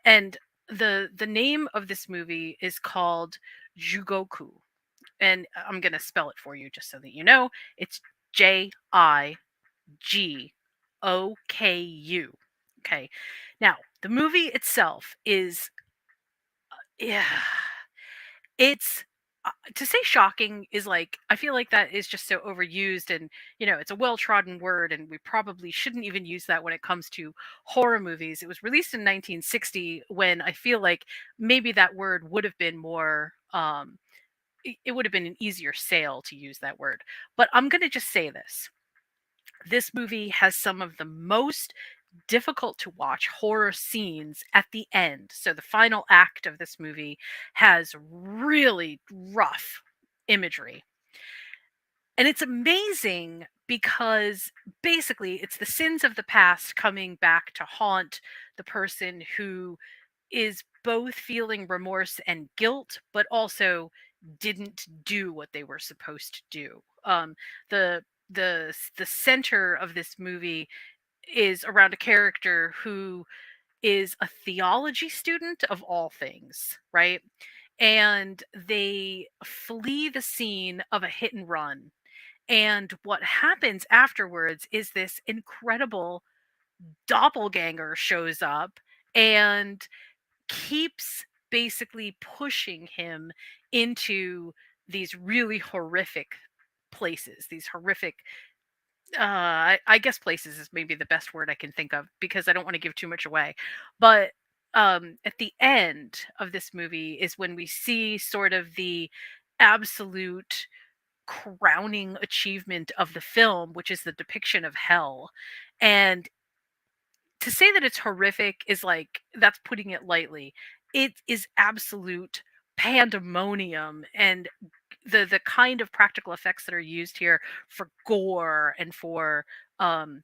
And the name of this movie is called Jugoku, and I'm gonna spell it for you just so that you know. It's Jigoku. Okay. Now, the movie itself is, yeah, it's to say shocking is like, I feel like that is just so overused, and it's a well-trodden word, and we probably shouldn't even use that when it comes to horror movies. It was released in 1960, when I feel like maybe that word would have been more it would have been an easier sale to use that word. But I'm going to just say this movie has some of the most difficult to watch horror scenes at the end. So the final act of this movie has really rough imagery. And it's amazing because basically it's the sins of the past coming back to haunt the person who is both feeling remorse and guilt, but also didn't do what they were supposed to do. The the center of this movie is around a character who is a theology student of all things, right? And they flee the scene of a hit and run. And what happens afterwards is this incredible doppelganger shows up and keeps basically pushing him into these really horrific places, these horrific I guess places is maybe the best word I can think of, because I don't want to give too much away. But at the end of this movie is when we see sort of the absolute crowning achievement of the film, which is the depiction of hell. And to say that it's horrific is like that's putting it lightly. It is absolute pandemonium, and the kind of practical effects that are used here for gore and for um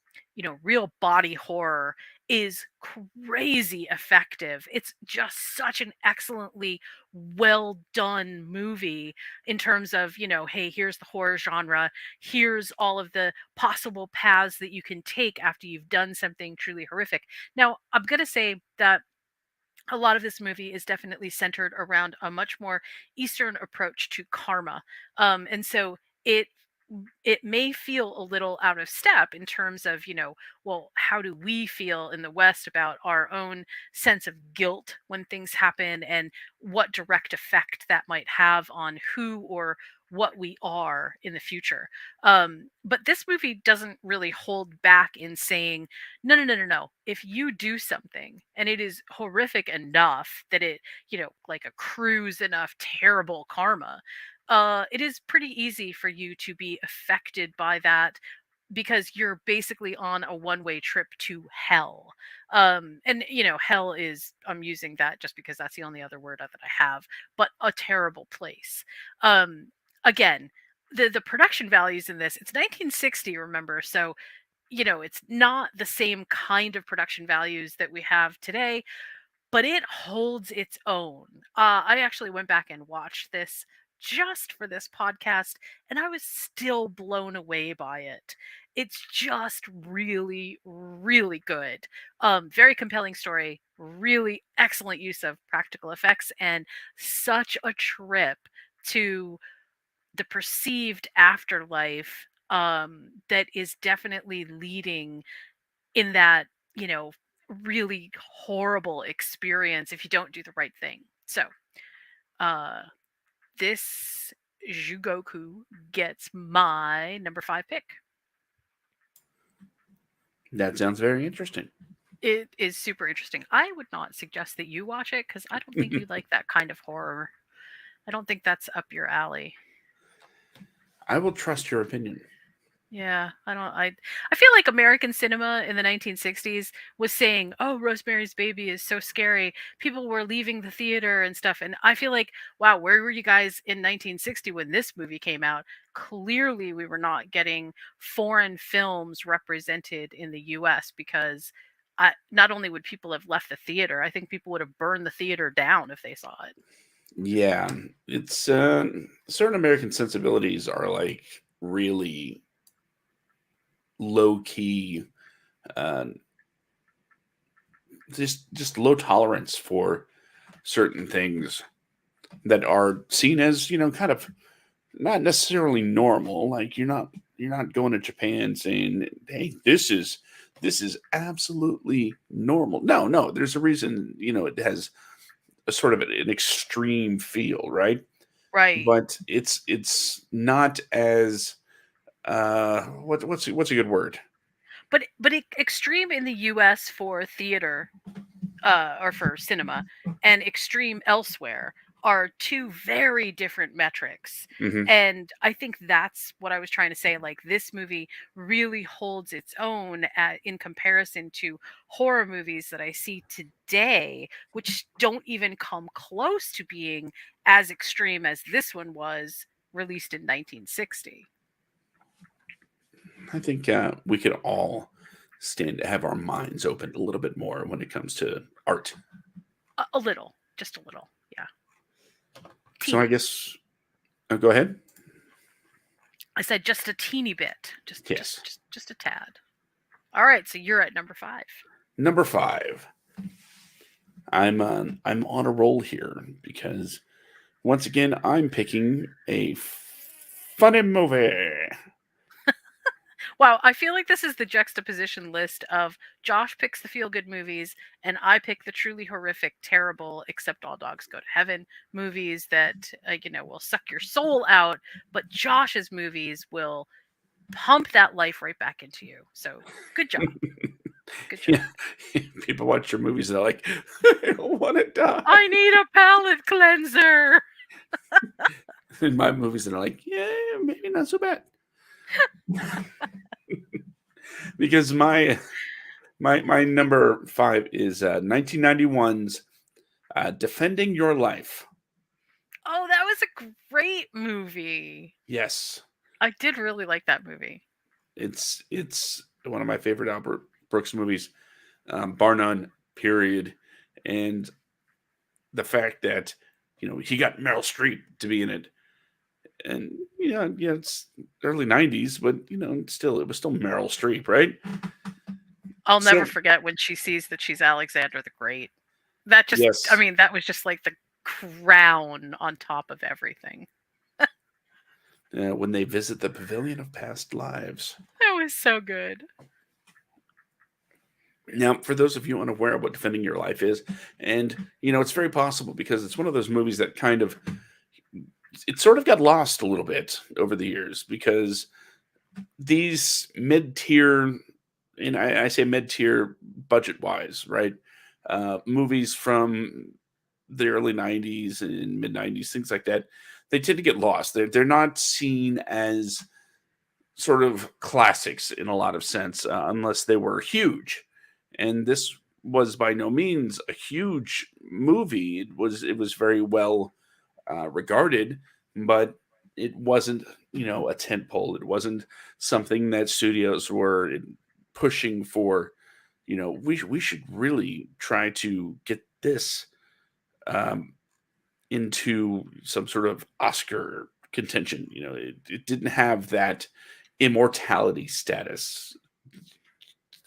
real body horror is crazy effective. It's just such an excellently well done movie in terms of, hey, here's the horror genre, here's all of the possible paths that you can take after you've done something truly horrific. Now, I'm going to say that a lot of this movie is definitely centered around a much more Eastern approach to karma. And so it may feel a little out of step in terms of, well, how do we feel in the West about our own sense of guilt when things happen, and what direct effect that might have on who or what we are in the future. But this movie doesn't really hold back in saying, no, no, no, no, no. If you do something and it is horrific enough that it, like accrues enough terrible karma, it is pretty easy for you to be affected by that, because you're basically on a one-way trip to hell. And hell is, I'm using that just because that's the only other word that I have, but a terrible place. Um, Again, the production values in this, it's 1960, remember, so it's not the same kind of production values that we have today, but it holds its own. I actually went back and watched this just for this podcast, and I was still blown away by it. It's just really, really good. Very compelling story, really excellent use of practical effects, and such a trip to the perceived afterlife, that is definitely leading in that, you know, really horrible experience if you don't do the right thing. So, uh, this Jugoku gets my number 5 pick. That sounds very interesting. It is super interesting. I would not suggest that you watch it because I don't think you like that kind of horror. I don't think that's up your alley. I will trust your opinion. Yeah, I feel like American cinema in the 1960s was saying, "Oh, Rosemary's Baby is so scary." People were leaving the theater and stuff, and I feel like, wow, where were you guys in 1960 when this movie came out? Clearly, we were not getting foreign films represented in the US, because not only would people have left the theater, I think people would have burned the theater down if they saw it. Yeah, it's certain American sensibilities are like really low key, uh, just low tolerance for certain things that are seen as kind of not necessarily normal. Like you're not going to Japan saying, "Hey, this is absolutely normal." No, no, there's a reason. It has a sort of an extreme feel, right? Right. But it's not as what's a good word? But extreme in the US for theater, or for cinema, and extreme elsewhere are two very different metrics. Hmm. And I think that's what I was trying to say. Like, this movie really holds its own in comparison to horror movies that I see today, which don't even come close to being as extreme as this one was, released in 1960. I think we could all stand to have our minds opened a little bit more when it comes to art. A little, just a little, yeah, So I teeny. guess go ahead. I said just a teeny bit, Yes. just a tad. All right, so you're at number 5. Number 5. I'm on a roll here because once again I'm picking a funny movie. Wow, I feel like this is the juxtaposition list of Josh picks the feel good movies and I pick the truly horrific, terrible, except all dogs go to heaven movies that will suck your soul out, but Josh's movies will pump that life right back into you. So, good job. Good job. Yeah, people watch your movies and they're like, "I don't want to die." I need a palate cleanser. In my movies, and they're like, "Yeah, maybe not so bad," because my My number five is 1991's Defending Your Life. Oh, that was a great movie. Yes, I did really like that movie. it's one of my favorite Albert Brooks movies, bar none. Period. And the fact that he got Meryl Streep to be in it, and yeah, it's early '90s, but still, it was still Meryl Streep, right? I'll never So forget when she sees that she's Alexander the Great. That just, I yes, mean, that was just like the crown on top of everything. when they visit the Pavilion of Past Lives. That was so good. Now, for those of you unaware of what Defending Your Life is, and it's very possible because it's one of those movies that kind of it sort of got lost a little bit over the years because these mid-tier, and I say mid-tier budget-wise, right? Movies from the early '90s and mid '90s, things like that, they tend to get lost. They're not seen as sort of classics in a lot of sense, unless they were huge. And this was by no means a huge movie. It was very well regarded, but it wasn't a tent pole. It wasn't something that studios were pushing for. We should really try to get this um, into some sort of Oscar contention. It didn't have that immortality status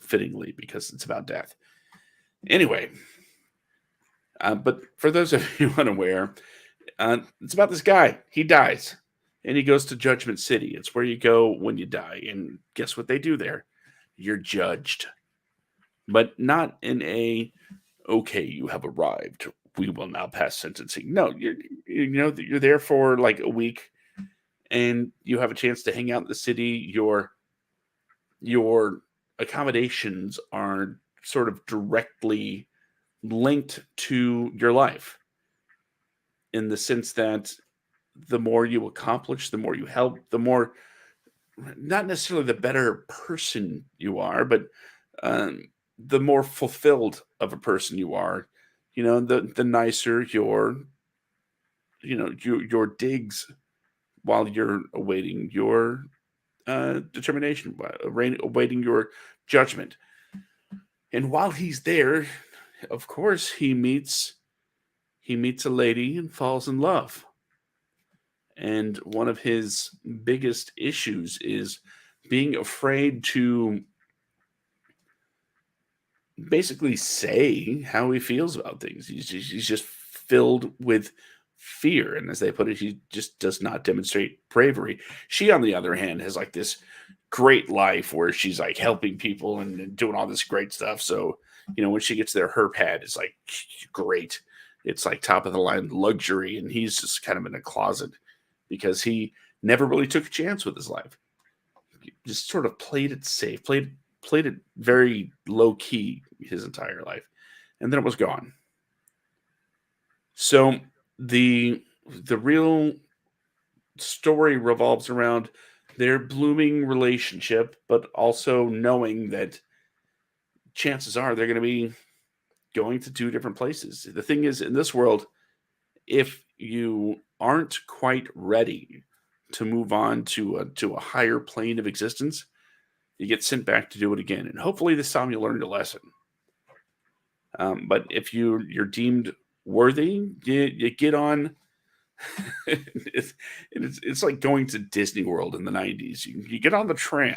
fittingly because it's about death. Anyway, but for those of you unaware, it's about this guy. He dies and he goes to Judgment City. It's where you go when you die. And guess what they do there? You're judged, but not in a, okay, you have arrived. We will now pass sentencing. No, you're there for like a week and you have a chance to hang out in the city. Your accommodations are sort of directly linked to your life in the sense that the more you accomplish, the more you help, the more, not necessarily the better person you are, but um, the more fulfilled of a person you are. The nicer your digs while you're awaiting your determination, awaiting your judgment. And while he's there, of course, he meets a lady and falls in love. And one of his biggest issues is being afraid to basically say how he feels about things. He's just filled with fear. And as they put it, he just does not demonstrate bravery. She, on the other hand, has like this great life where she's like helping people and doing all this great stuff. So, when she gets there, her pad is like great. It's like top of the line luxury. And he's just kind of in a closet because he never really took a chance with his life. He just sort of played it safe, played it very low key his entire life, and then it was gone. So the real story revolves around their blooming relationship, but also knowing that chances are they're going to be going to two different places. The thing is, in this world, if you aren't quite ready to move on to a higher plane of existence, you get sent back to do it again. And hopefully this time you learn your lesson. But if you're deemed worthy, you get on. it's like going to Disney World in the '90s. You get on the tram,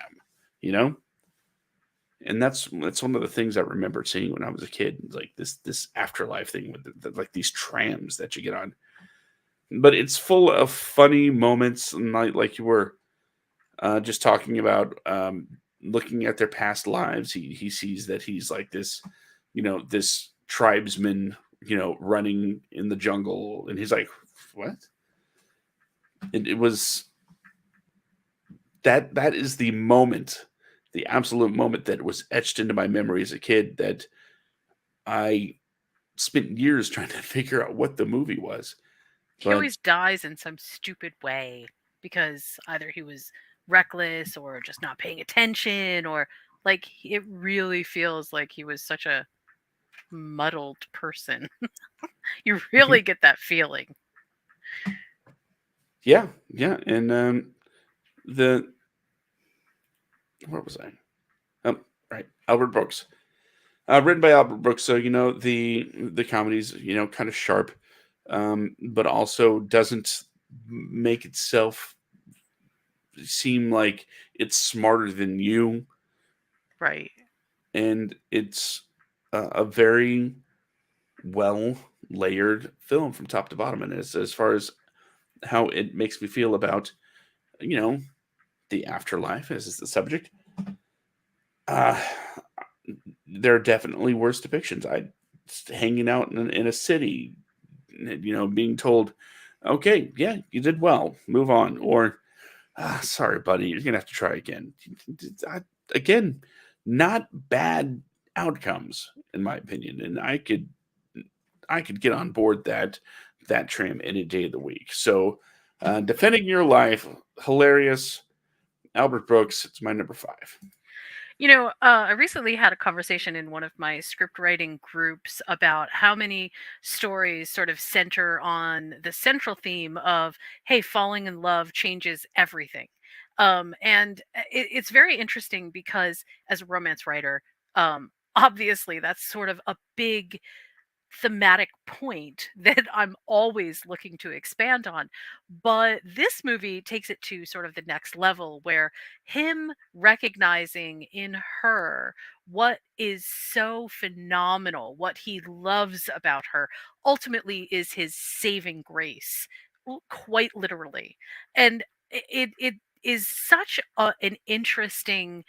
you know, and that's one of the things I remember seeing when I was a kid. Like this afterlife thing with like these trams that you get on. But it's full of funny moments, and like you were just talking about, looking at their past lives. He sees that he's like this tribesman, running in the jungle, and he's like, what? It was that is the moment, the absolute moment that was etched into my memory as a kid that I spent years trying to figure out what the movie was. He But always dies in some stupid way because either he was reckless or just not paying attention or Like it really feels like he was such a muddled person. You Mhm. really get that feeling. Yeah, yeah, and the where was I? Right, Albert Brooks. Written by Albert Brooks, so the comedy's kind of sharp, but also doesn't make itself seem like it's smarter than you, Right. and it's a very well layered film from top to bottom, and as far as how it makes me feel about you know the afterlife as is the subject. Uh, there are definitely worse depictions. Hanging out in a city, being told, "Okay, yeah, you did well. Move on," or "Sorry, buddy, you're gonna have to try again." I, again, not bad outcomes in my opinion, and I could get on board that tram any day of the week. So, defending your life, hilarious. Albert Brooks, it's my number five. I recently had a conversation in one of my script writing groups about how many stories sort of center on the central theme of, hey, falling in love changes everything. It's very interesting because as a romance writer, obviously that's sort of a big thematic point that I'm always looking to expand on. But this movie takes it to sort of the next level where him recognizing in her what is so phenomenal, what he loves about her, ultimately is his saving grace, quite literally. And it is such an interesting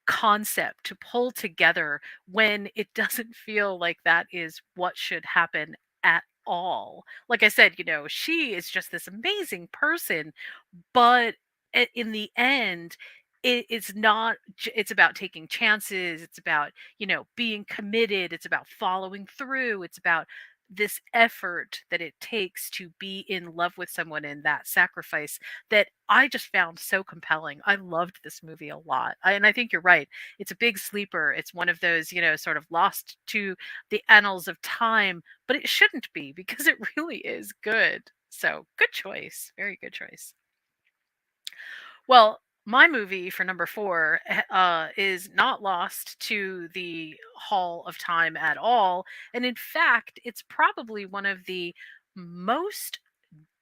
concept to pull together when it doesn't feel like that is what should happen at all. Like I said, she is just this amazing person, but in the end, it's not it's about taking chances, it's about being committed, it's about following through, it's about this effort that it takes to be in love with someone, and that sacrifice that I just found so compelling. I loved this movie a lot. And I think you're right, it's a big sleeper. It's one of those sort of lost to the annals of time, but it shouldn't be because it really is good. So good choice, very good choice. Well, my movie for number four is not lost to the Hall of Time at all. And in fact, it's probably one of the most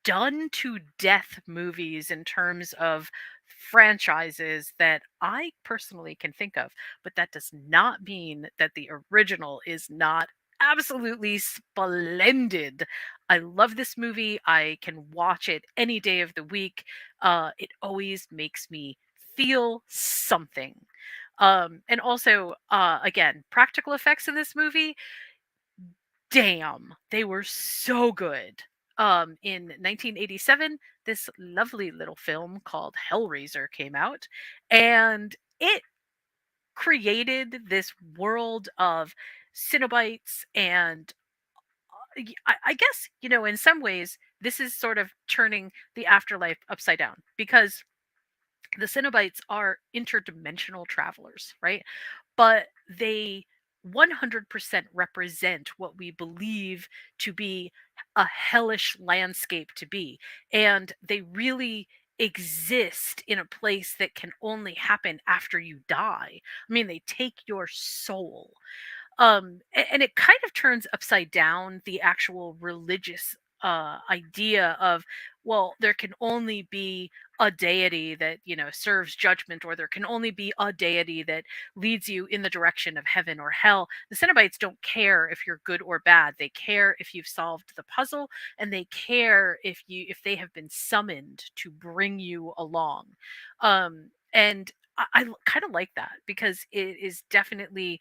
done to death movies in terms of franchises that I personally can think of. But that does not mean that the original is not absolutely splendid. I love this movie. I can watch it any day of the week. It always makes me feel something. And also, again, practical effects in this movie, damn, they were so good. In 1987, this lovely little film called Hellraiser came out, and it created this world of Cenobites and I guess, in some ways, this is sort of turning the afterlife upside down because the Cenobites are interdimensional travelers, right? But they 100% represent what we believe to be a hellish landscape to be. And they really exist in a place that can only happen after you die. I mean, they take your soul. And it kind of turns upside down the actual religious idea of, well, there can only be a deity that serves judgment, or there can only be a deity that leads you in the direction of heaven or hell. The Cenobites don't care if you're good or bad. They care if you've solved the puzzle, and they care if they have been summoned to bring you along. And I kind of like that because it is definitely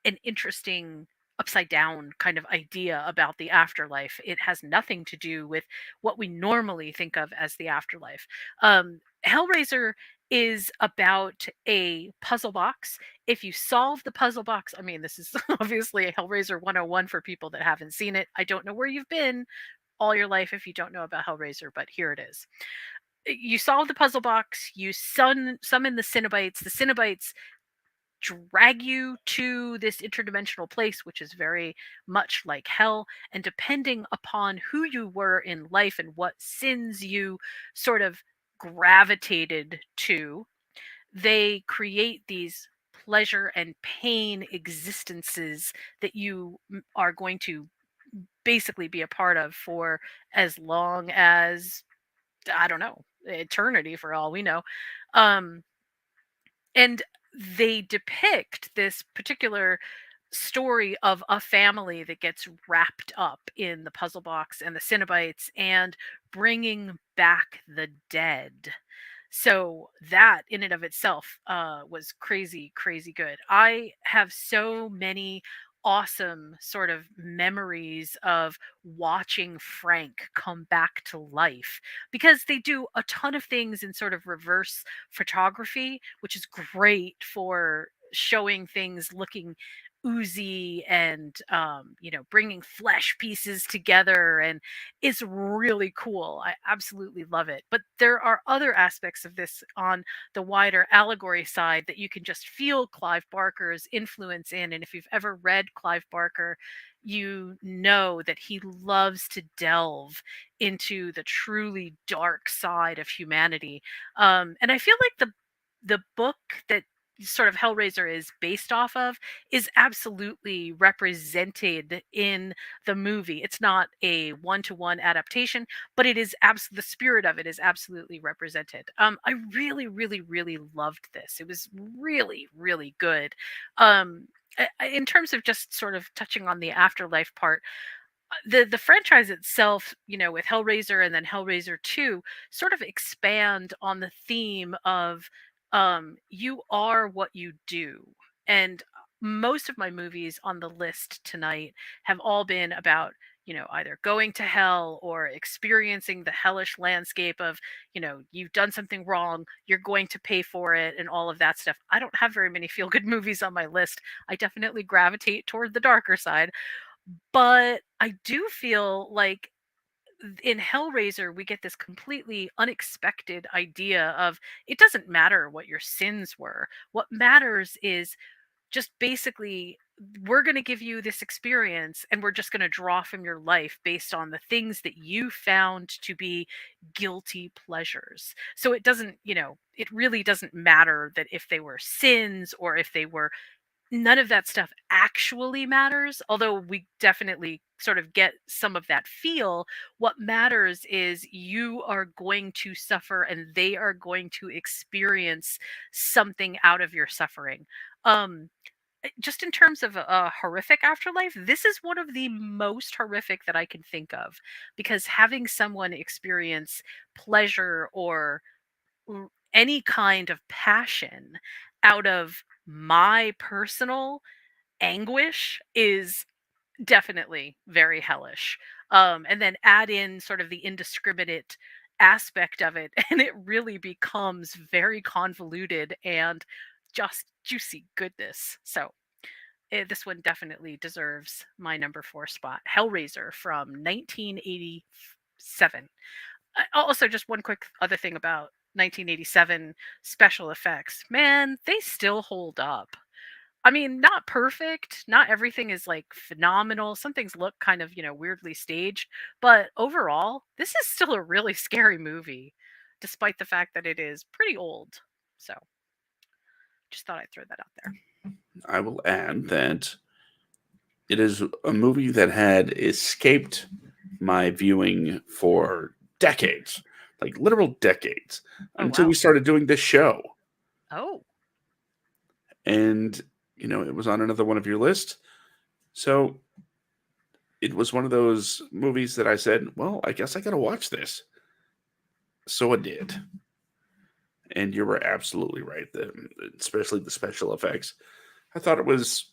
an interesting upside down kind of idea about the afterlife. It has nothing to do with what we normally think of as the afterlife. Hellraiser is about a puzzle box. If you solve the puzzle box, I mean, this is obviously a Hellraiser 101 for people that haven't seen it. I don't know where you've been all your life if you don't know about Hellraiser, but here it is. You solve the puzzle box, you summon the Cenobites. The Cenobites drag you to this interdimensional place, which is very much like hell. And depending upon who you were in life and what sins you sort of gravitated to, they create these pleasure and pain existences that you are going to basically be a part of for as long as, I don't know, eternity for all we know. Um, and they depict this particular story of a family that gets wrapped up in the puzzle box and the Cenobites and bringing back the dead. So that in and of itself was crazy, crazy good. I have so many awesome sort of memories of watching Frank come back to life because they do a ton of things in sort of reverse photography, which is great for showing things looking oozy and bringing flesh pieces together, and it's really cool. I absolutely love it. But there are other aspects of this on the wider allegory side that you can just feel Clive Barker's influence in. And if you've ever read Clive Barker, you know that he loves to delve into the truly dark side of humanity. And I feel like the book that sort of Hellraiser is based off of is absolutely represented in the movie. It's not a one-to-one adaptation, but it is the spirit of it is absolutely represented. I really, really, really loved this. It was really, really good. In terms of just sort of touching on the afterlife part, the franchise itself, with Hellraiser and then Hellraiser 2, sort of expand on the theme of you are what you do. And most of my movies on the list tonight have all been about, either going to hell or experiencing the hellish landscape of, you've done something wrong, you're going to pay for it, and all of that stuff. I don't have very many feel good movies on my list. I definitely gravitate toward the darker side, but I do feel like in Hellraiser, we get this completely unexpected idea of it doesn't matter what your sins were. What matters is just basically we're going to give you this experience and we're just going to draw from your life based on the things that you found to be guilty pleasures. So it doesn't, it really doesn't matter that if they were sins or if they were, none of that stuff actually matters, although we definitely sort of get some of that feel. What matters is you are going to suffer and they are going to experience something out of your suffering. Um, just in terms of a horrific afterlife, this is one of the most horrific that I can think of, because having someone experience pleasure or any kind of passion out of my personal anguish is definitely very hellish. And then add in sort of the indiscriminate aspect of it, and it really becomes very convoluted and just juicy goodness. So this one definitely deserves my number 4 spot. Hellraiser from 1987. Also, just one quick other thing about 1987 special effects. Man, they still hold up. I mean, not perfect. Not everything is like phenomenal. Some things look kind of, weirdly staged. But overall, this is still a really scary movie, despite the fact that it is pretty old. So just thought I'd throw that out there. I will add that it is a movie that had escaped my viewing for decades, like literal decades, Oh, until we wow. started doing this show. Oh, And, it was on another one of your lists. So it was one of those movies that I said, well, I guess I got to watch this. So I did. And you were absolutely right, especially the special effects. I thought it was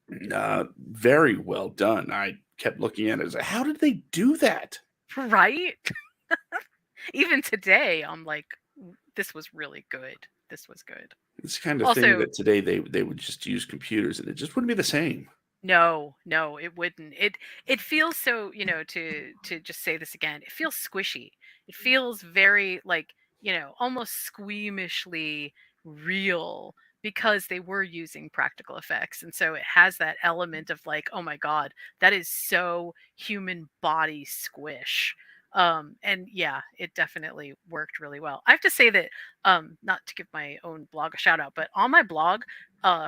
very well done. I kept looking at it as, how did they do that? right? Even today, I'm like, this was really good. This was good. It's the kind of thing Also, that today they would just use computers and it just wouldn't be the same. no, no, it wouldn't. It feels so, to just say this again, it feels squishy. It feels very like, almost squeamishly real, because they were using practical effects. And so it has that element of like, oh my God, that is so human body squish. And yeah, it definitely worked really well. I have to say that, not to give my own blog a shout out, but on my blog,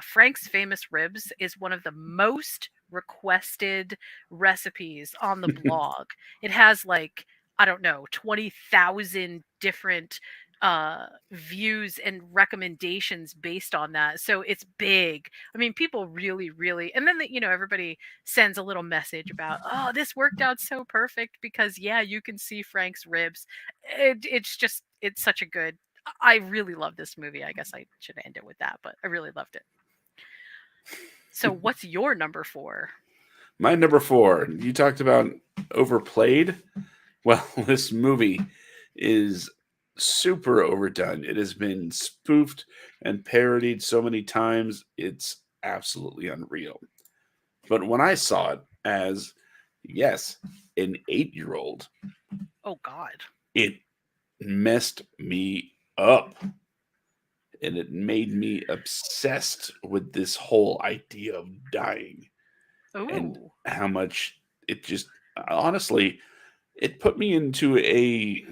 Frank's Famous Ribs is one of the most requested recipes on the blog. It has like, I don't know, 20,000 different views and recommendations based on that. So it's big. I mean, people really, really, and then, everybody sends a little message about, oh, this worked out so perfect because, yeah, you can see Frank's ribs. It's such a good, I really love this movie. I guess I should end it with that, but I really loved it. So what's your number four? My number four, you talked about overplayed. Well, this movie is super overdone. It has been spoofed and parodied so many times, it's absolutely unreal. But when I saw it as, yes, an 8-year-old, Oh, God. it messed me up. And it made me obsessed with this whole idea of dying and Ooh. how much it just, honestly, it put me into a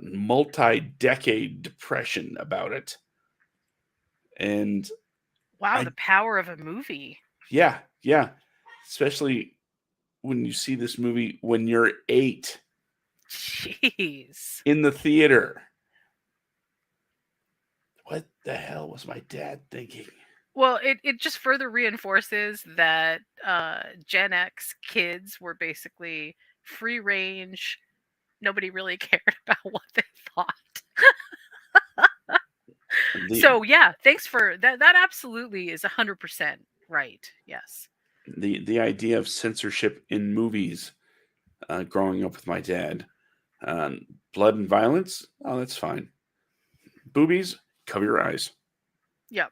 multi-decade depression about it. And Wow, I, the power of a movie. yeah, yeah, especially when you see this movie when you're 8 Jeez. in the theater. What the hell was my dad thinking? Well, it just further reinforces that Gen X kids were basically free range. Nobody really cared about what they thought. The So yeah, thanks for that. That absolutely is 100% right. Yes. the idea of censorship in movies, growing up with my dad. Um, Blood and violence, oh, that's fine. Boobies, cover your eyes. Yep.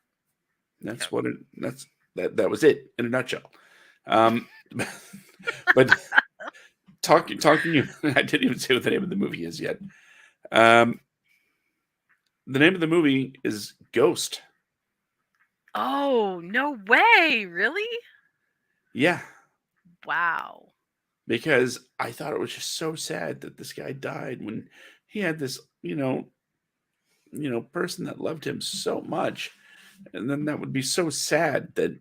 That's Yep. what it. That was it in a nutshell. Um, but talking, I didn't even say what the name of the movie is yet. Um, the name of the movie is Ghost. Oh, no way. Really? Yeah, Wow. because I thought it was just so sad that this guy died when he had this, person that loved him so much, and then that would be so sad that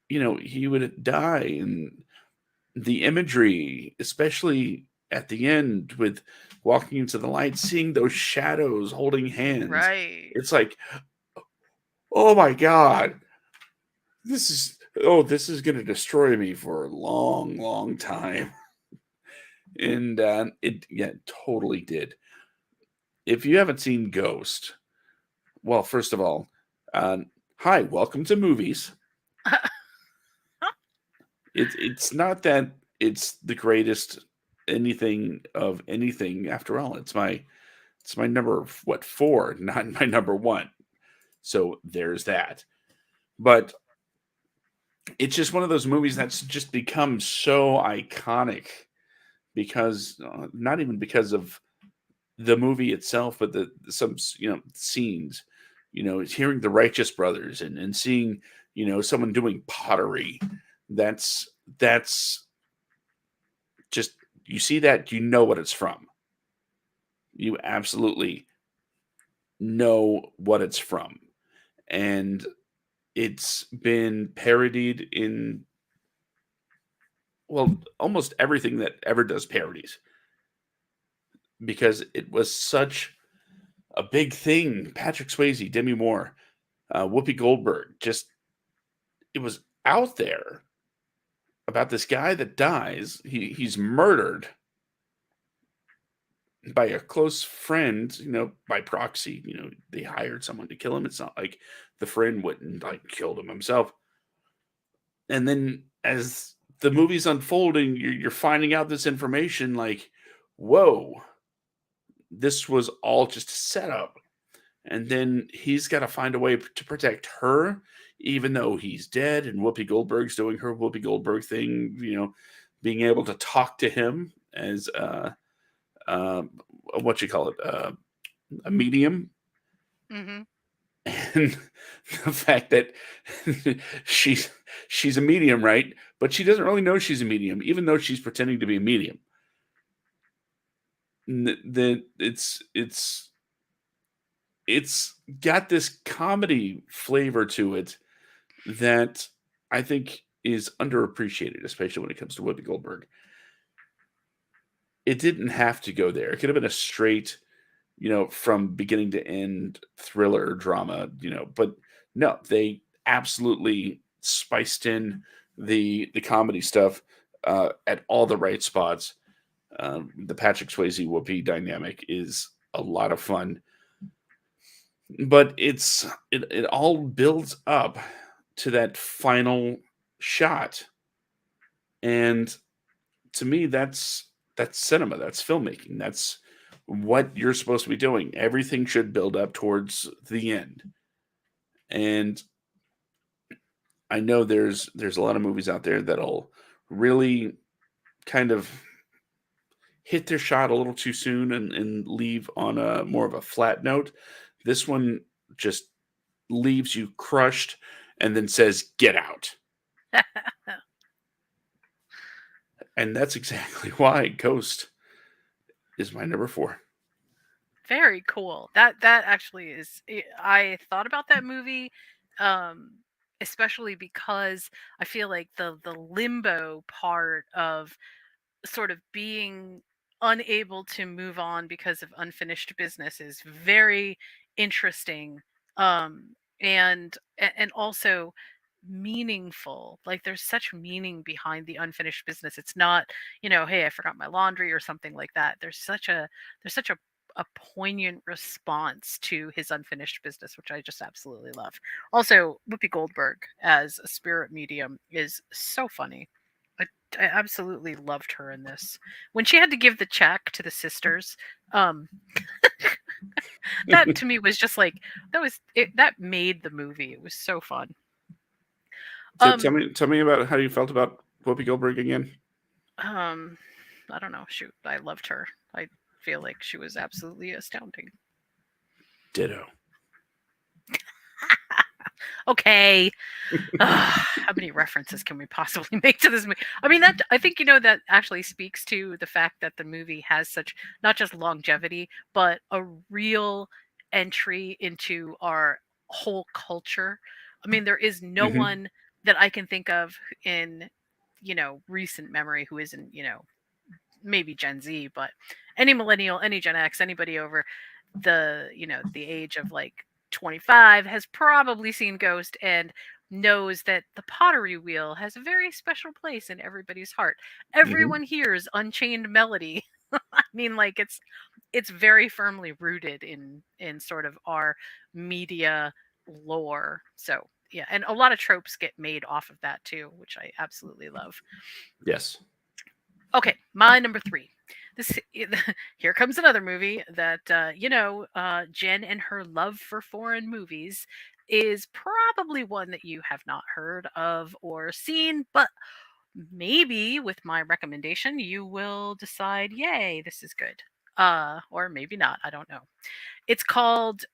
he would die. And the imagery, especially at the end with walking into the light, seeing those shadows holding hands, Right. it's like, oh my god, this is going to destroy me for a long, long time. And it, yeah, totally did. If you haven't seen Ghost, well, first of all, uh, hi, welcome to movies. It's not that it's the greatest anything of anything. After all, it's my number, what, 4, not my number 1. So there's that. But it's just one of those movies that's just become so iconic because, not even because of the movie itself, but the some scenes. Hearing the Righteous Brothers and seeing someone doing pottery. That's just, you see that, you know what it's from. You absolutely know what it's from. And it's been parodied in, well, almost everything that ever does parodies, because it was such a big thing. Patrick Swayze, Demi Moore, Whoopi Goldberg, just, it was out there about this guy that dies. He's murdered by a close friend, by proxy. They hired someone to kill him. It's not like the friend went and like killed him himself. And then as the movie's unfolding, you're finding out this information, like, whoa, this was all just a setup. And then he's got to find a way to protect her, even though he's dead. And Whoopi Goldberg's doing her Whoopi Goldberg thing, being able to talk to him as uh, what you call it, a medium. Hmm. and the fact that she's she's a medium, right? But she doesn't really know she's a medium, even though she's pretending to be a medium. That it's got this comedy flavor to it that I think is underappreciated, especially when it comes to Whoopi Goldberg. It didn't have to go there. It could have been a straight, from beginning to end thriller drama, but no, they absolutely spiced in the comedy stuff at all the right spots. The Patrick Swayze Whoopi dynamic is a lot of fun, but it all builds up to that final shot, and to me, that's cinema, that's filmmaking, that's what you're supposed to be doing. Everything should build up towards the end. And I know there's a lot of movies out there that'll really kind of hit their shot a little too soon and leave on a more of a flat note. This one just leaves you crushed and then says, "Get out." And that's exactly why Ghost is my number four. Very cool. That actually is. I thought about that movie, um, especially because I feel like the limbo part of sort of being unable to move on because of unfinished business is very interesting, um and also meaningful. Like there's such meaning behind the unfinished business. It's not, hey, I forgot my laundry or something like that. There's such a poignant response to his unfinished business, which I just absolutely love. Also, Whoopi Goldberg as a spirit medium is so funny. I, I absolutely loved her in this. When she had to give the check to the sisters, um, that to me was just like that was it. That made the movie. It was so fun. So tell Um, me tell me about how you felt about Whoopi Goldberg again. um, I don't know. Shoot, I loved her. I feel like she was absolutely astounding. Ditto. Okay, how many references can we possibly make to this movie? I mean, that I think that actually speaks to the fact that the movie has such not just longevity, but a real entry into our whole culture. I mean, there is no Hmm. one that I can think of in recent memory who isn't maybe Gen Z, but any millennial, any Gen X, anybody over the age of like 25 has probably seen Ghost and knows that the pottery wheel has a very special place in everybody's heart. Hmm. Everyone hears Unchained Melody. I mean, like it's very firmly rooted in sort of our media lore. So yeah, and a lot of tropes get made off of that too, which I absolutely love. Yes. Okay, my number three. This here comes another movie that Jen and her love for foreign movies is probably one that you have not heard of or seen, but maybe with my recommendation you will decide, yay, this is good. Or maybe not. I don't know. It's called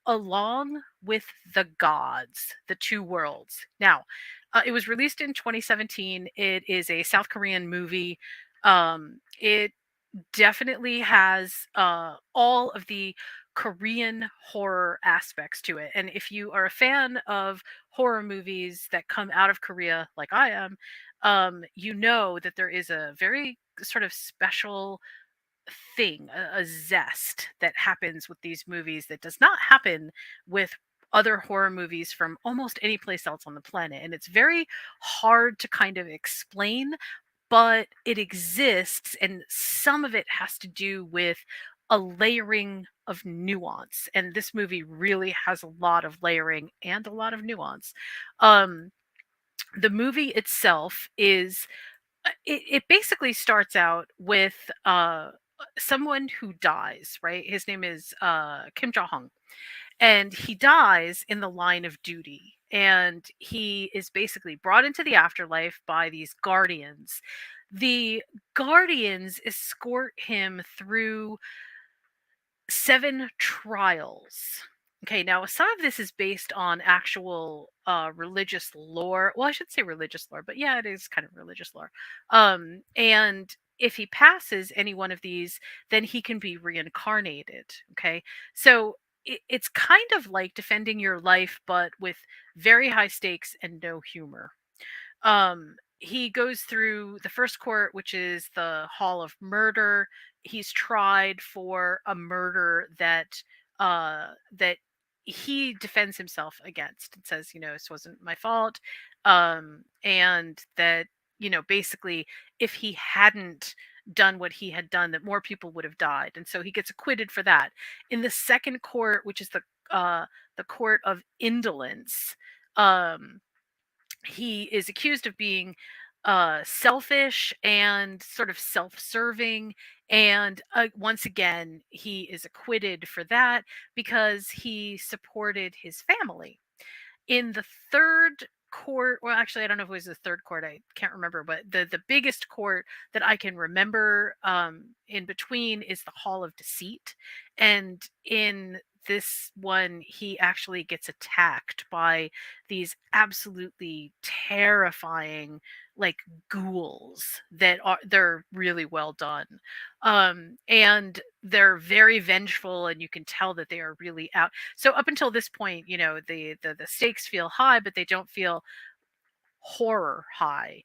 Along with the Gods, The Two Worlds. Now, it was released in 2017. It is a South Korean movie. It definitely has all of the Korean horror aspects to it. And if you are a fan of horror movies that come out of Korea, like I am, you know that there is a very sort of special thing, a zest that happens with these movies that does not happen with other horror movies from almost any place else on the planet. And it's very hard to kind of explain, but it exists. And some of it has to do with a layering of nuance. And this movie really has a lot of layering and a lot of nuance. Um, the movie itself is it basically starts out with someone who dies, right? His name is Kim Jong Hung, and he dies in the line of duty. And he is basically brought into the afterlife by these guardians. The guardians escort him through seven trials. Okay, now some of this is based on actual religious lore. Well, I should say religious lore, but yeah, it is kind of religious lore. And if he passes any one of these, then he can be reincarnated. Okay, so it's kind of like defending your life, but with very high stakes and no humor. He goes through the first court, which is the Hall of Murder. He's tried for a murder that he defends himself against and says, this wasn't my fault. And that, basically, if he hadn't done what he had done, that more people would have died. And so he gets acquitted for that. In the second court, which is the court of indolence, um he is accused of being selfish and sort of self-serving, and once again he is acquitted for that because he supported his family. In the third court, well, actually, I don't know if it was the third court, I can't remember, but the biggest court that I can remember in between is the Hall of Deceit. And in this one, he actually gets attacked by these absolutely terrifying, like, ghouls that are they're really well done. And they're very vengeful, and you can tell that they are really out. So up until this point, the stakes feel high, but they don't feel horror high.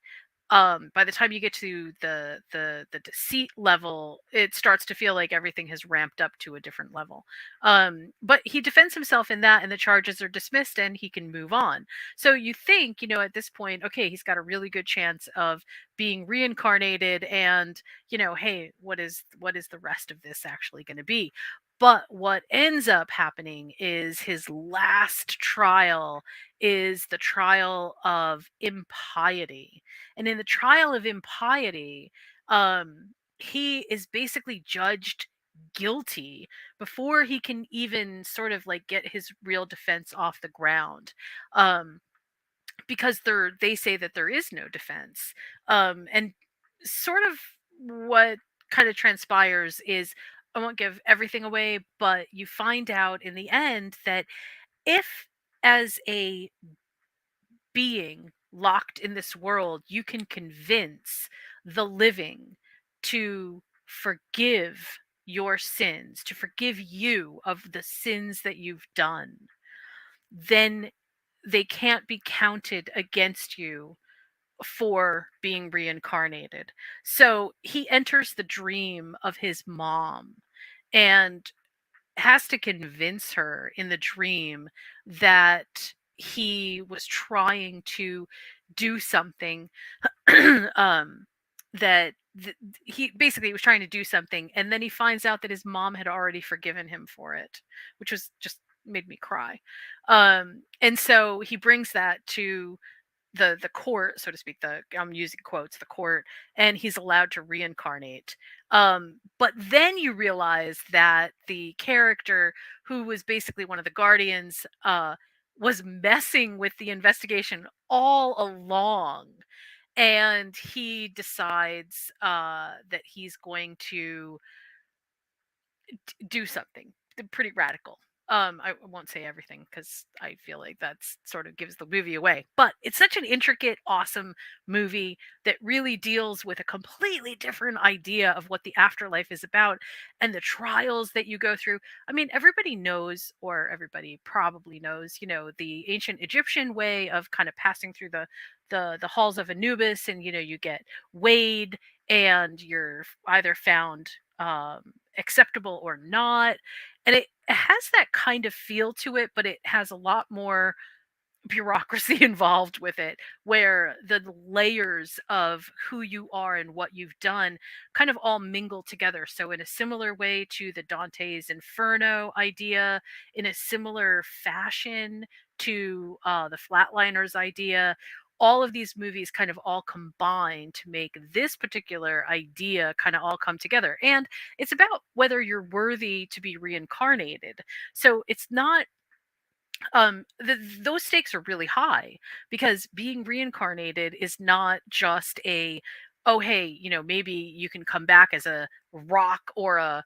By the time you get to the deceit level, it starts to feel like everything has ramped up to a different level. But he defends himself in that, and the charges are dismissed, and he can move on. So you think, at this point, okay, he's got a really good chance of being reincarnated, and hey, what is the rest of this actually going to be? But what ends up happening is his last trial is the trial of impiety. And in the trial of impiety, he is basically judged guilty before he can even sort of like get his real defense off the ground. Um, because they say that there is no defense. And sort of what kind of transpires is, I won't give everything away, but you find out in the end that if, as a being locked in this world, you can convince the living to forgive your sins, to forgive you of the sins that you've done, then they can't be counted against you for being reincarnated. So he enters the dream of his mom and has to convince her in the dream that he was trying to do something um he basically was trying to do something, and then he finds out that his mom had already forgiven him for it, which was just made me cry. And so he brings that to the court, so to speak, the I'm using quotes, the court, and he's allowed to reincarnate. But then you realize that the character who was basically one of the guardians was messing with the investigation all along, and he decides that he's going to do something pretty radical. I won't say everything because I feel like that's sort of gives the movie away. But it's such an intricate, awesome movie that really deals with a completely different idea of what the afterlife is about and the trials that you go through. I mean, everybody knows, or everybody probably knows, the ancient Egyptian way of kind of passing through the halls of Anubis, and you get weighed, and you're either found acceptable or not. And it has that kind of feel to it, but it has a lot more bureaucracy involved with it, where the layers of who you are and what you've done kind of all mingle together. So in a similar way to the Dante's Inferno idea, in a similar fashion to the Flatliners idea, all of these movies kind of all combine to make this particular idea kind of all come together. And it's about whether you're worthy to be reincarnated. So it's not those stakes are really high, because being reincarnated is not just a, oh hey, maybe you can come back as a rock or a,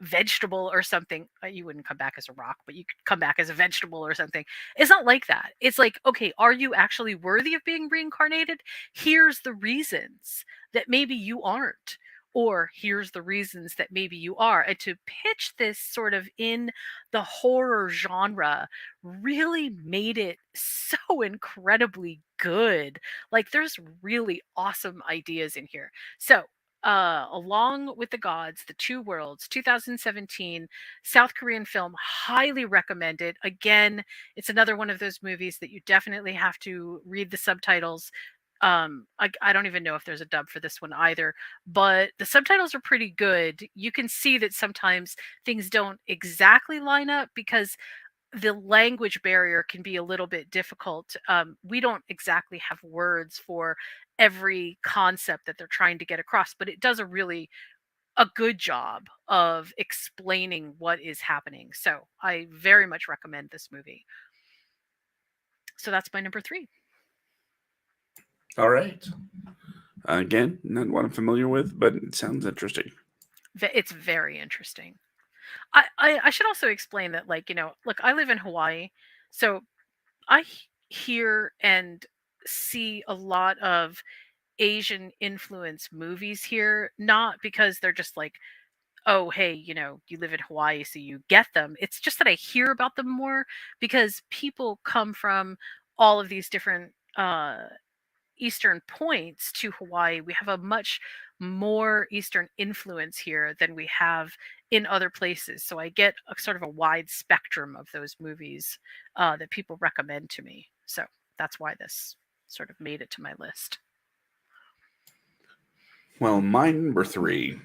vegetable or something. You wouldn't come back as a rock, but you could come back as a vegetable or something. It's not like that. It's like, okay, are you actually worthy of being reincarnated? Here's the reasons that maybe you aren't. Or here's the reasons that maybe you are. And to pitch this sort of in the horror genre really made it so incredibly good. Like, there's really awesome ideas in here. So, Along with the Gods, The Two Worlds, 2017, South Korean film, highly recommended. Again, it's another one of those movies that you definitely have to read the subtitles. I don't even know if there's a dub for this one either, but the subtitles are pretty good. You can see that sometimes things don't exactly line up because the language barrier can be a little bit difficult. We don't exactly have words for every concept that they're trying to get across, but it does a good job of explaining what is happening. So I very much recommend this movie. So that's my number three. All right. Again, not what I'm familiar with, but it sounds interesting. It's very interesting. I should also explain that, like, look, I live in Hawaii, so hear and see a lot of Asian influence movies here, not because they're just like, oh, hey, you live in Hawaii, so you get them. It's just that I hear about them more because people come from all of these different Eastern points to Hawaii. We have a much more Eastern influence here than we have in other places. So I get a sort of a wide spectrum of those movies that people recommend to me. So that's why this sort of made it to my list. Well, my number three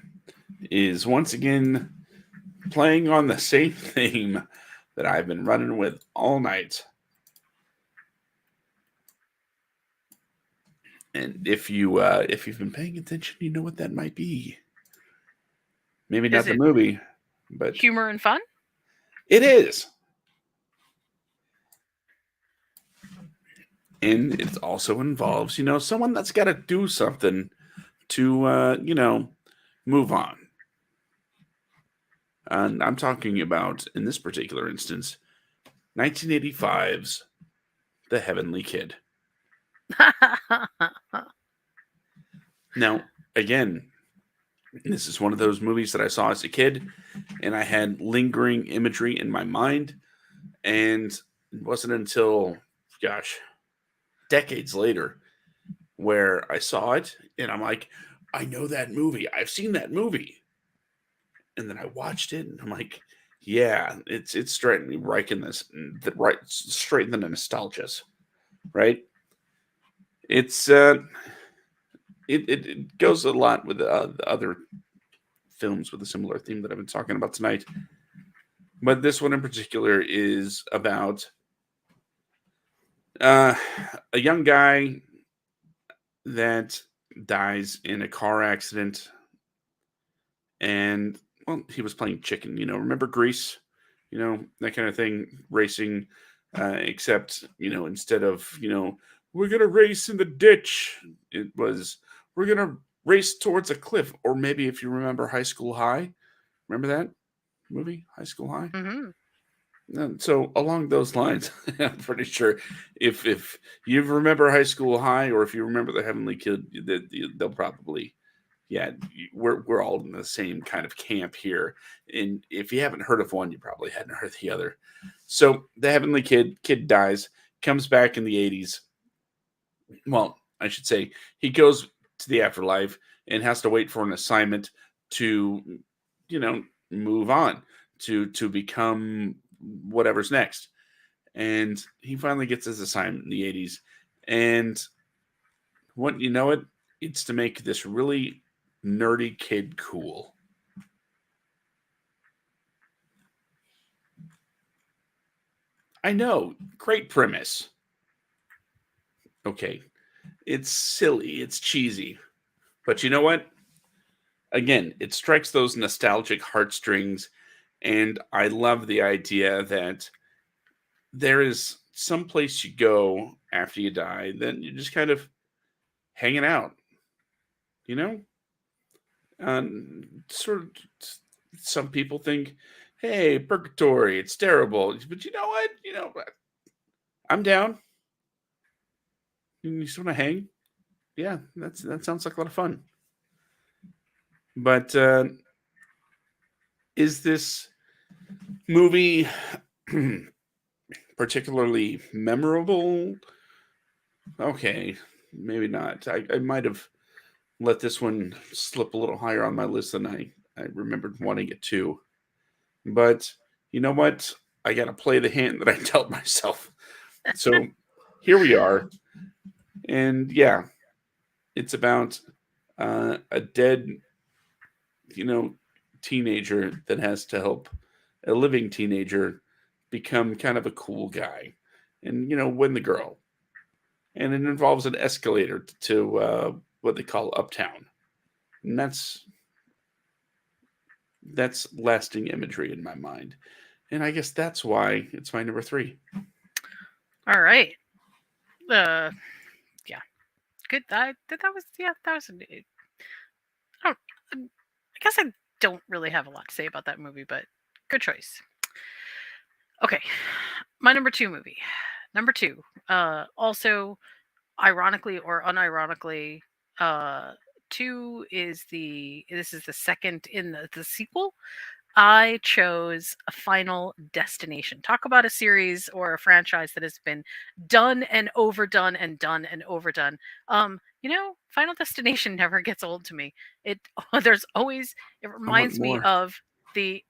is once again playing on the same theme that I've been running with all night. And if you've been paying attention, you know what that might be. Maybe Is not the it movie, but humor and fun? it is. And it also involves, someone that's got to do something to, move on. And I'm talking about, in this particular instance, 1985's The Heavenly Kid. Now, again, this is one of those movies that I saw as a kid, and I had lingering imagery in my mind. And it wasn't until, gosh, decades later where I saw it, and I'm like, I know that movie. I've seen that movie. And then I watched it, and I'm like, yeah, it's straight me right in this, right straight in the nostalgias, right? It's it goes a lot with the other films with a similar theme that I've been talking about tonight. But this one in particular is about uh, a young guy that dies in a car accident, and well, he was playing chicken. Remember Grease? That kind of thing, racing. Except instead of we're gonna race in the ditch, it was we're gonna race towards a cliff. Or maybe if you remember High School High, remember that movie, High School High? Hmm. So along those lines, I'm pretty sure if you remember High School High, or if you remember The Heavenly Kid, they'll probably, yeah, we're all in the same kind of camp here. And if you haven't heard of one, you probably hadn't heard the other. So the Heavenly Kid dies, comes back in the 80s. Well, I should say he goes to the afterlife and has to wait for an assignment to, move on to become whatever's next. And he finally gets his assignment in the 80s. And what you know it, it's to make this really nerdy kid cool. I know, great premise. Okay, it's silly, it's cheesy. But you know what? Again, it strikes those nostalgic heartstrings. And I love the idea that there is some place you go after you die, then you're just kind of hanging out, you know? Sort of some people think, hey, purgatory, it's terrible. But you know what? I'm down. You just want to hang? Yeah, that sounds like a lot of fun. But is this movie particularly memorable? Okay, maybe not. I might have let this one slip a little higher on my list than I remembered wanting it to. But you know what? I got to play the hand that I dealt myself. So here we are. And yeah, it's about a dead, you know, teenager that has to help a living teenager become kind of a cool guy and, win the girl. And it involves an escalator to what they call uptown. And that's lasting imagery in my mind. And I guess that's why it's my number three. All right. Uh, yeah, good. That was yeah, that was. I don't. I guess I don't really have a lot to say about that movie, but good choice. Okay, my number two movie. Number two. Also, ironically or unironically, uh, two is the this is the second in the sequel. I chose a Final Destination. Talk about a series or a franchise that has been done and overdone and done and overdone. Final Destination never gets old to me. It there's always it I want reminds me more. of the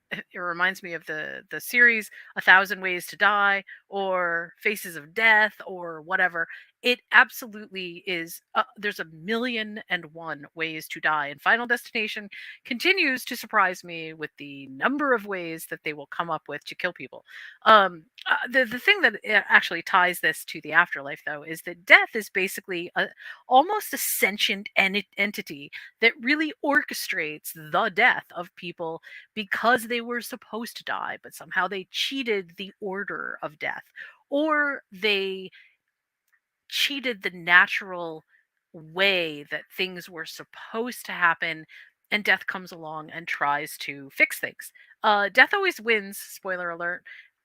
series A Thousand Ways to Die or Faces of Death or whatever. It absolutely is. There's a million and one ways to die, and Final Destination continues to surprise me with the number of ways that they will come up with to kill people. The thing that actually ties this to the afterlife, though, is that death is basically almost a sentient entity that really orchestrates the death of people because they were supposed to die, but somehow they cheated the order of death, or they cheated the natural way that things were supposed to happen, and death comes along and tries to fix things. Death always wins, spoiler alert.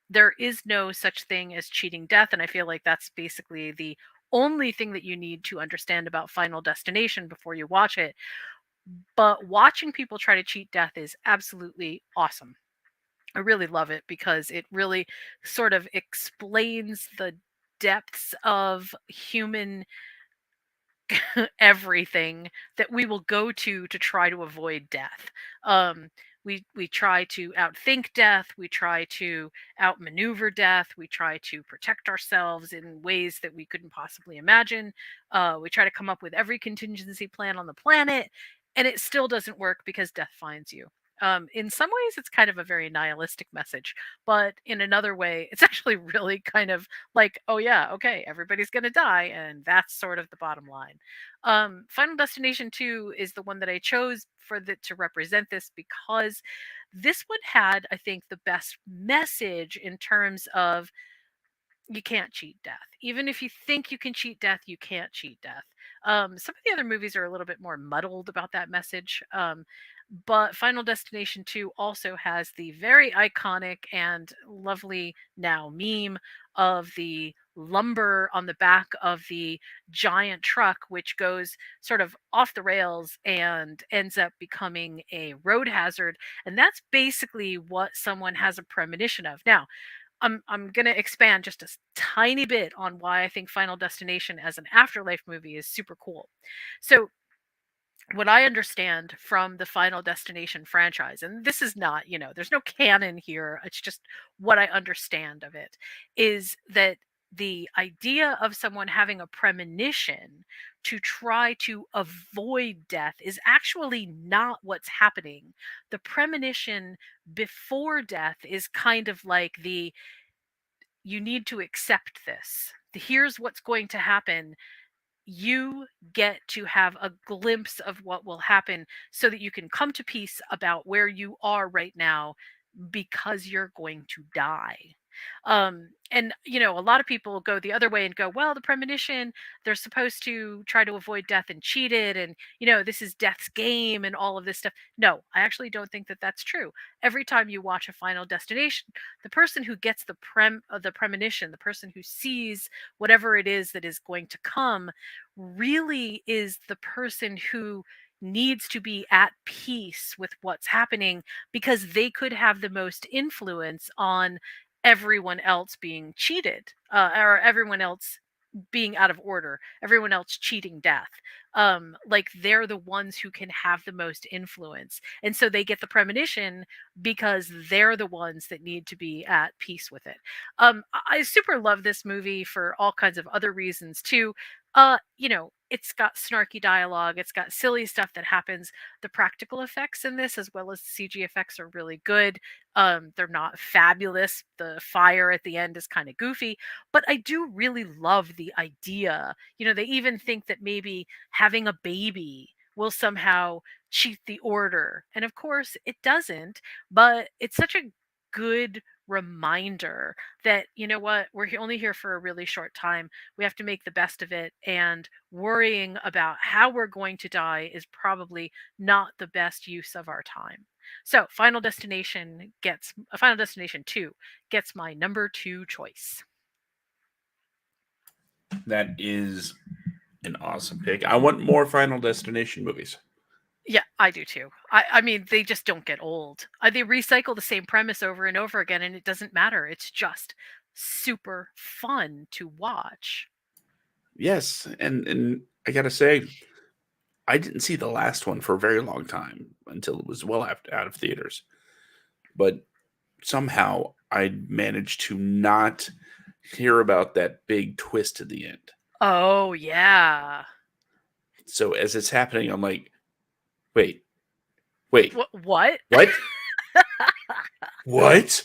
There is no such thing as cheating death, and I feel like that's basically the only thing that you need to understand about Final Destination before you watch it. But watching people try to cheat death is absolutely awesome. I really love it because it really sort of explains the depths of human everything that we will go to try to avoid death. Um, we try to outthink death. We try to outmaneuver death. We try to protect ourselves in ways that we couldn't possibly imagine. We try to come up with every contingency plan on the planet, and it still doesn't work because death finds you. In some ways, it's kind of a very nihilistic message, but in another way, it's actually really kind of like, oh yeah, okay, everybody's gonna die, and that's sort of the bottom line. Final Destination 2 is the one that I chose to represent this because this one had, I think, the best message in terms of you can't cheat death. Even if you think you can cheat death, you can't cheat death. Some of the other movies are a little bit more muddled about that message. But Final Destination 2 also has the very iconic and lovely now meme of the lumber on the back of the giant truck, which goes sort of off the rails and ends up becoming a road hazard. And that's basically what someone has a premonition of. Now, I'm gonna expand just a tiny bit on why I think Final Destination as an afterlife movie is super cool. So what I understand from the Final Destination franchise, and this is not, there's no canon here, it's just what I understand of it, is that the idea of someone having a premonition to try to avoid death is actually not what's happening. The premonition before death is kind of like you need to accept this. Here's what's going to happen. You get to have a glimpse of what will happen so that you can come to peace about where you are right now because you're going to die. And a lot of people go the other way and go, well, the premonition, they're supposed to try to avoid death and cheat it, and this is death's game and all of this stuff. No, I actually don't think that that's true. Every time you watch a Final Destination, the person who gets the premonition, the person who sees whatever it is that is going to come, really is the person who needs to be at peace with what's happening, because they could have the most influence on everyone else being cheated, or everyone else being out of order, everyone else cheating death. Like, they're the ones who can have the most influence. And so they get the premonition because they're the ones that need to be at peace with it. I super love this movie for all kinds of other reasons too. It's got snarky dialogue, it's got silly stuff that happens. The practical effects in this, as well as the CG effects, are really good. They're not fabulous. The fire at the end is kind of goofy, but I do really love the idea. They even think that maybe having a baby will somehow cheat the order. And of course, it doesn't, but it's such a good reminder that, what, we're only here for a really short time. We have to make the best of it. And worrying about how we're going to die is probably not the best use of our time. So, Final Destination 2 gets my number 2 choice. That is an awesome pick. I want more Final Destination movies. Yeah, I do too. I mean, they just don't get old. They recycle the same premise over and over again, and it doesn't matter. It's just super fun to watch. Yes, and I gotta say, I didn't see the last one for a very long time until it was well out of theaters. But somehow I managed to not hear about that big twist at the end. Oh, yeah. So as it's happening, I'm like, wait, wait, What? what? What?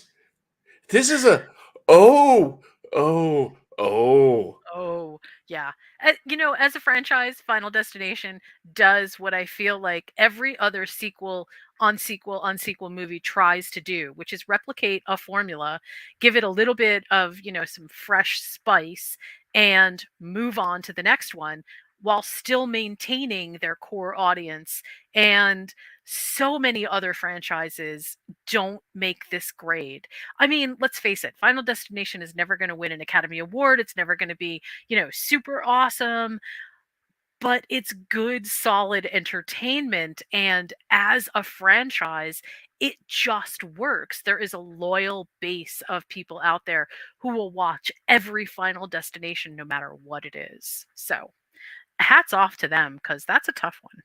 This is a oh, oh, oh. Oh, yeah. As a franchise, Final Destination does what I feel like every other sequel on sequel movie tries to do, which is replicate a formula, give it a little bit of, some fresh spice, and move on to the next one while still maintaining their core audience. And so many other franchises don't make this grade. I mean, let's face it, Final Destination is never going to win an Academy Award. It's never going to be, super awesome, but it's good, solid entertainment. And as a franchise, it just works. There is a loyal base of people out there who will watch every Final Destination no matter what it is. So, hats off to them, because that's a tough one.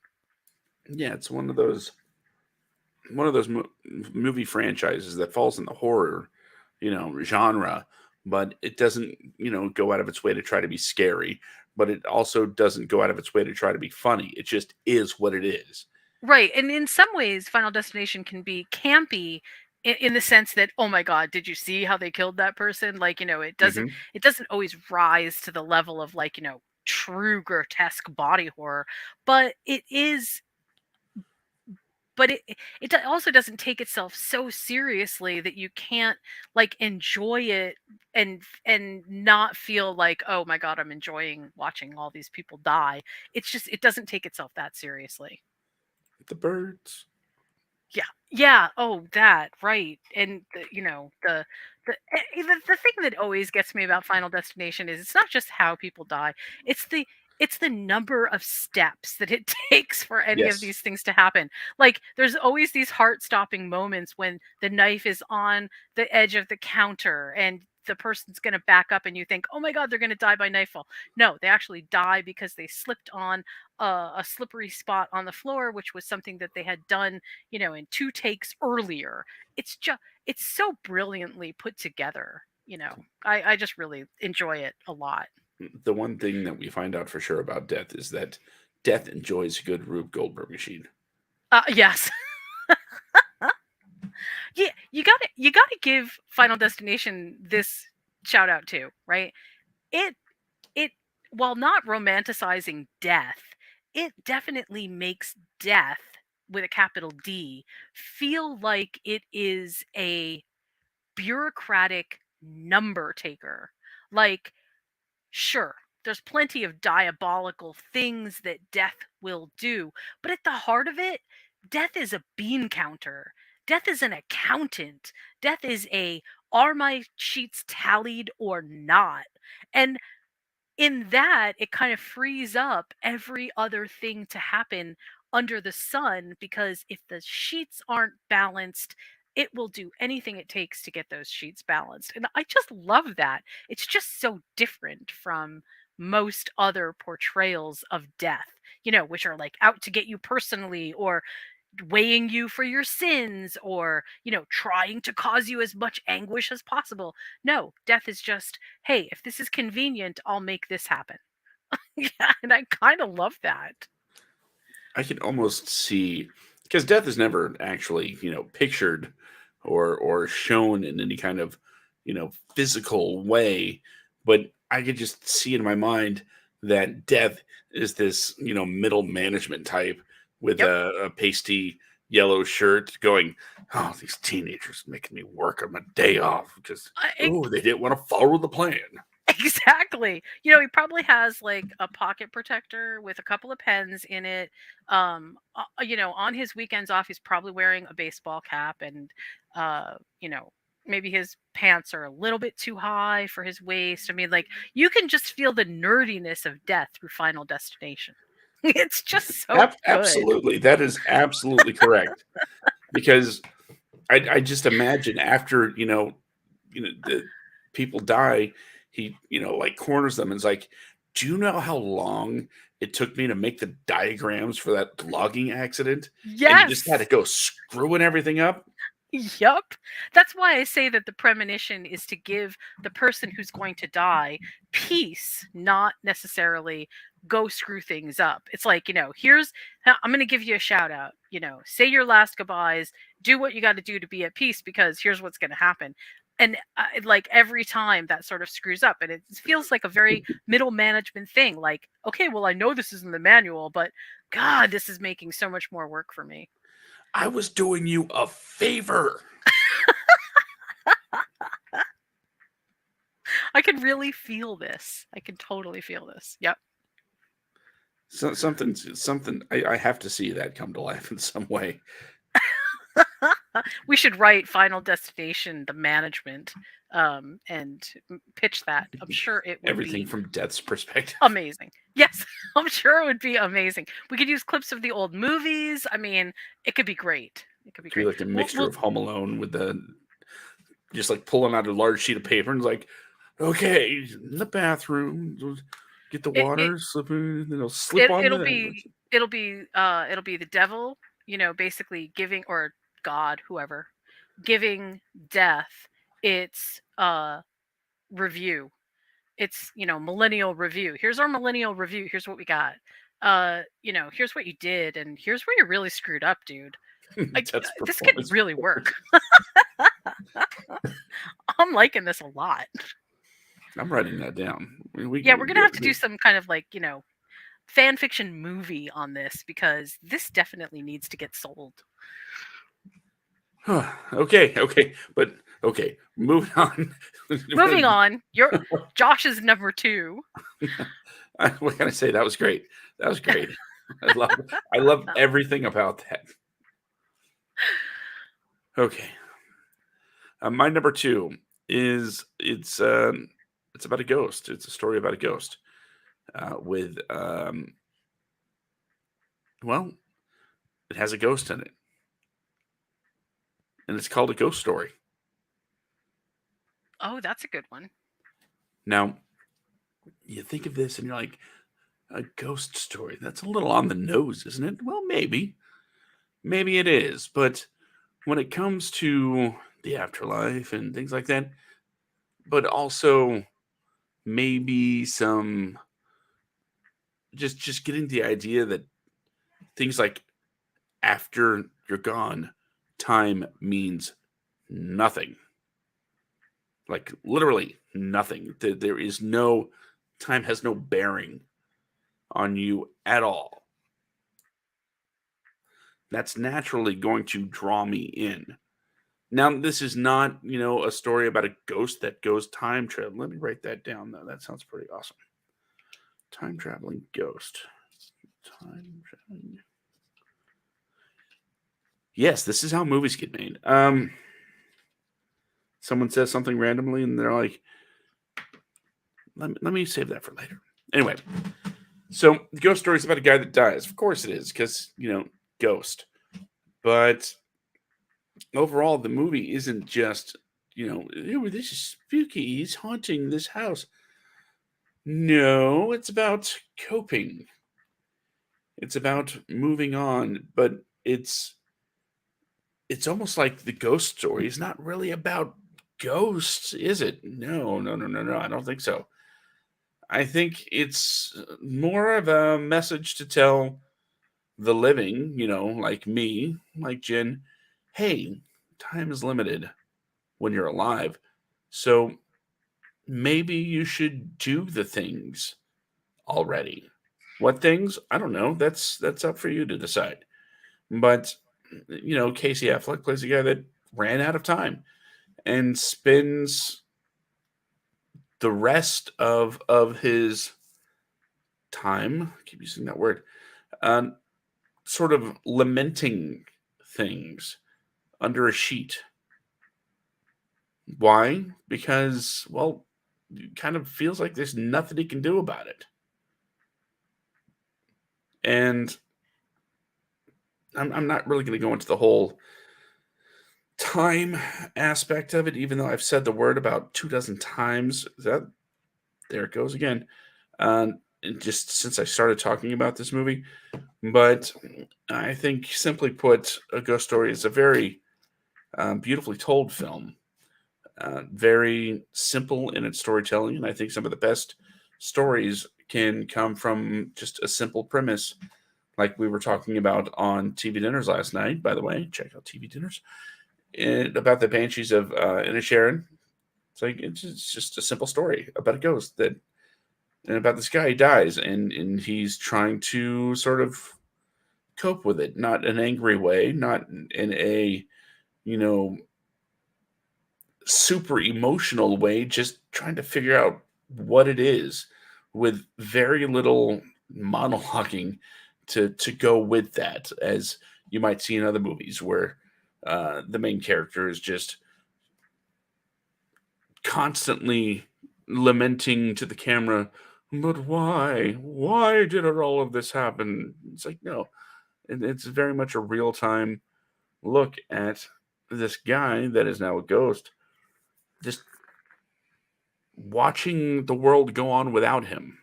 Yeah, it's one of those movie franchises that falls in the horror, genre, but it doesn't, go out of its way to try to be scary, but it also doesn't go out of its way to try to be funny. It just is what it is. Right, and in some ways, Final Destination can be campy in the sense that, oh my god, did you see how they killed that person? Like, it doesn't Hmm. it doesn't always rise to the level of, like, true grotesque body horror, but it also doesn't take itself so seriously that you can't, like, enjoy it and not feel like, oh my god, I'm enjoying watching all these people die. It's just, it doesn't take itself that seriously. The birds. Yeah. Yeah, oh, that, right, and the thing that always gets me about Final Destination is it's not just how people die, it's the number of steps that it takes for any of Yes. these things to happen. Like, there's always these heart-stopping moments when the knife is on the edge of the counter and the person's gonna back up and you think, "Oh my god, they're gonna die by knifefall." No, they actually die because they slipped on a slippery spot on the floor, which was something that they had done, in 2 takes earlier. It's so brilliantly put together. I just really enjoy it a lot. The one thing that we find out for sure about death is that death enjoys a good Rube Goldberg machine. Yes. Yeah, you gotta give Final Destination this shout out too, right? It it while not romanticizing death, it definitely makes death, with a capital D, feel like it is a bureaucratic number taker. Like, sure, there's plenty of diabolical things that death will do, but at the heart of it, death is a bean counter. Death is an accountant. Death is a, are my sheets tallied or not? And in that, it kind of frees up every other thing to happen under the sun, because if the sheets aren't balanced, it will do anything it takes to get those sheets balanced. And I just love that. It's just so different from most other portrayals of death, which are like out to get you personally, or weighing you for your sins, or trying to cause you as much anguish as possible. No, death is just, hey, if this is convenient, I'll make this happen. Yeah, and I kind of love that. I can almost see, because death is never actually, pictured or shown in any kind of, physical way, but I could just see in my mind that death is this, middle management type with Yep. a pasty yellow shirt going, "Oh, these teenagers making me work on my day off because I, oh, they didn't want to follow the plan." exactly. He probably has like a pocket protector with a couple of pens in it. On his weekends off, he's probably wearing a baseball cap, and uh, you know, maybe his pants are a little bit too high for his waist. I mean, like, you can just feel the nerdiness of death through Final Destination. It's just so good. Absolutely, that is absolutely correct. Because I just imagine after, the people die, he, like corners them and is like, "Do you know how long it took me to make the diagrams for that logging accident? And you just had to Yes. go screwing everything up?" Yup. That's why I say that the premonition is to give the person who's going to die peace, not necessarily go screw things up. It's like, I'm going to give you a shout out, say your last goodbyes, do what you got to do to be at peace, because here's what's going to happen. And like every time that sort of screws up, and it feels like a very middle management thing. Like, okay, well, I know this is in the manual, but God, this is making so much more work for me. I was doing you a favor. I can really feel this. I can totally feel this. Yep. So something I have to see that come to life in some way. We should write Final Destination, the management, and pitch that. I'm sure it would Everything be from death's perspective. amazing. Yes, I'm sure it would be amazing. We could use clips of the old movies. I mean, it could be great. It could be Could be great. like a We'll, mixture we'll of Home Alone with the just like pulling out a large sheet of paper and it's like, "Okay, in the bathroom, get the it, it water, slip it on it'll the." be it'll be the devil, basically giving, or God, whoever, giving death its review. It's, millennial review. Here's our millennial review. Here's what we got. Here's what you did, and here's where you really screwed up, dude. That's This could performance. really work. I'm liking this a lot. I'm writing that down. Yeah, we're We gonna do have to do everything. some kind of like, fan fiction movie on this, because this definitely needs to get sold. Okay, but okay, moving on. Moving on, Josh is number two. What can I say? That was great. That was great. I love I love everything about that. Okay, my number two is it's about a ghost. It's a story about a ghost with well, it has a ghost in it, and it's called a ghost story. Oh, that's a good one. Now, you think of this and you're like, a ghost story. That's a little on the nose, isn't it? Well, maybe it is, but when it comes to the afterlife and things like that, but also maybe some just getting the idea that things like after you're gone, time means nothing. Like literally nothing. There is no time has no bearing on you at all. That's naturally going to draw me in. Now, this is not, a story about a ghost that goes time travel. Let me write that down, though. That sounds pretty awesome. Time traveling ghost. Time traveling. Yes, this is how movies get made. Someone says something randomly, and they're like, let me save that for later. Anyway, so the ghost story is about a guy that dies. Of course it is, because, ghost. But overall, the movie isn't just, "Ew, this is spooky. He's haunting this house." No, it's about coping. It's about moving on, but it's almost like the ghost story is not really about ghosts, is it? No, no, no, no, no. I don't think so. I think it's more of a message to tell the living, like me, like Jen, hey, time is limited when you're alive. So maybe you should do the things already. What things? I don't know. That's up for you to decide. But Casey Affleck plays a guy that ran out of time and spends the rest of his time. I keep using that word. Um, Sort of lamenting things under a sheet. Why? Because, well, it kind of feels like there's nothing he can do about it. And I'm not really going to go into the whole time aspect of it, even though I've said the word about 2 dozen times. That there it goes again. And just since I started talking about this movie, but I think simply put, A Ghost Story is a very beautifully told film. Very simple in its storytelling, and I think some of the best stories can come from just a simple premise, like we were talking about on TV Dinners last night. By the way, check out TV Dinners. About the Banshees of Inisherin. It's just a simple story about a ghost that, and about this guy who dies, and he's trying to sort of cope with it, not in an angry way, not in a you know super emotional way, just trying to figure out what it is with very little monologuing to go with that, as you might see in other movies where the main character is just constantly lamenting to the camera, but why did all of this happen? It's like, no, it's very much a real time look at this guy that is now a ghost, just watching the world go on without him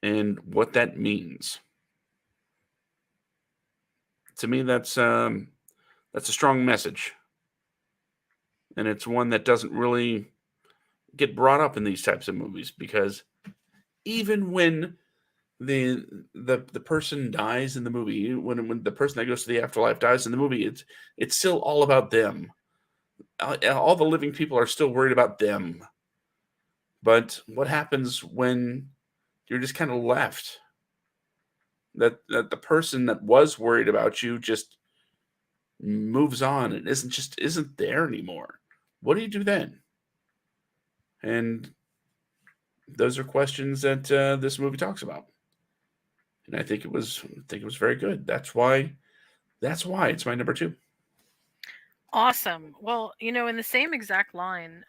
and what that means. To me, that's a strong message, and it's one that doesn't really get brought up in these types of movies, because even when the person dies in the movie, when the person that goes to the afterlife dies in the movie, it's still all about them. All the living people are still worried about them. But what happens when you're just kind of left? That the person that was worried about you just moves on and isn't there anymore. What do you do then? And those are questions that this movie talks about, and I think it was very good. That's why it's my number two. Awesome. Well, in the same exact line,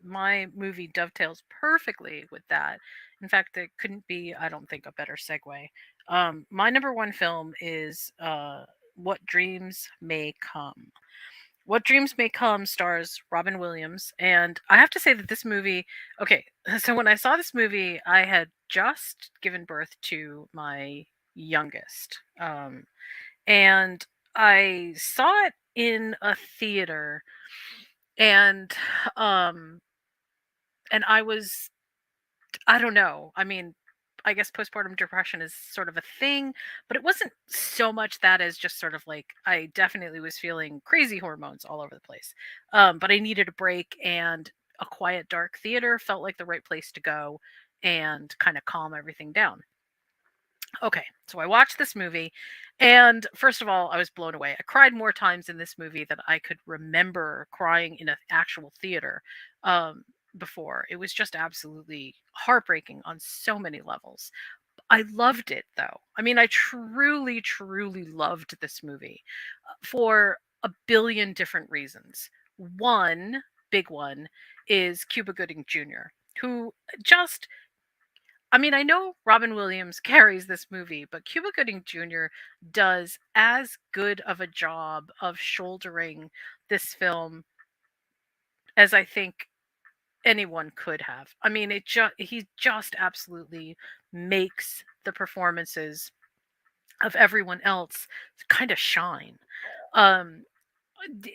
my movie dovetails perfectly with that. In fact, there couldn't be, I don't think, a better segue. My number one film is What Dreams May Come. What Dreams May Come stars Robin Williams. And I have to say that this movie, okay, so when I saw this movie, I had just given birth to my youngest. And I saw it in a theater, and um and I don't know. I mean, I guess postpartum depression is sort of a thing, but it wasn't so much that as just sort of like I definitely was feeling crazy hormones all over the place. But I needed a break, and a quiet dark theater felt like the right place to go and kind of calm everything down. Okay, so I watched this movie, And first of all, I was blown away. I cried more times in this movie than I could remember crying in an actual theater um, before. It was just absolutely heartbreaking on so many levels. I loved it though. I mean, I truly, truly loved this movie for a billion different reasons. One big one is Cuba Gooding Jr., who just I mean, I know Robin Williams carries this movie, but Cuba Gooding Jr. does as good of a job of shouldering this film as I think anyone could have. I mean, he just absolutely makes the performances of everyone else kind of shine. Um,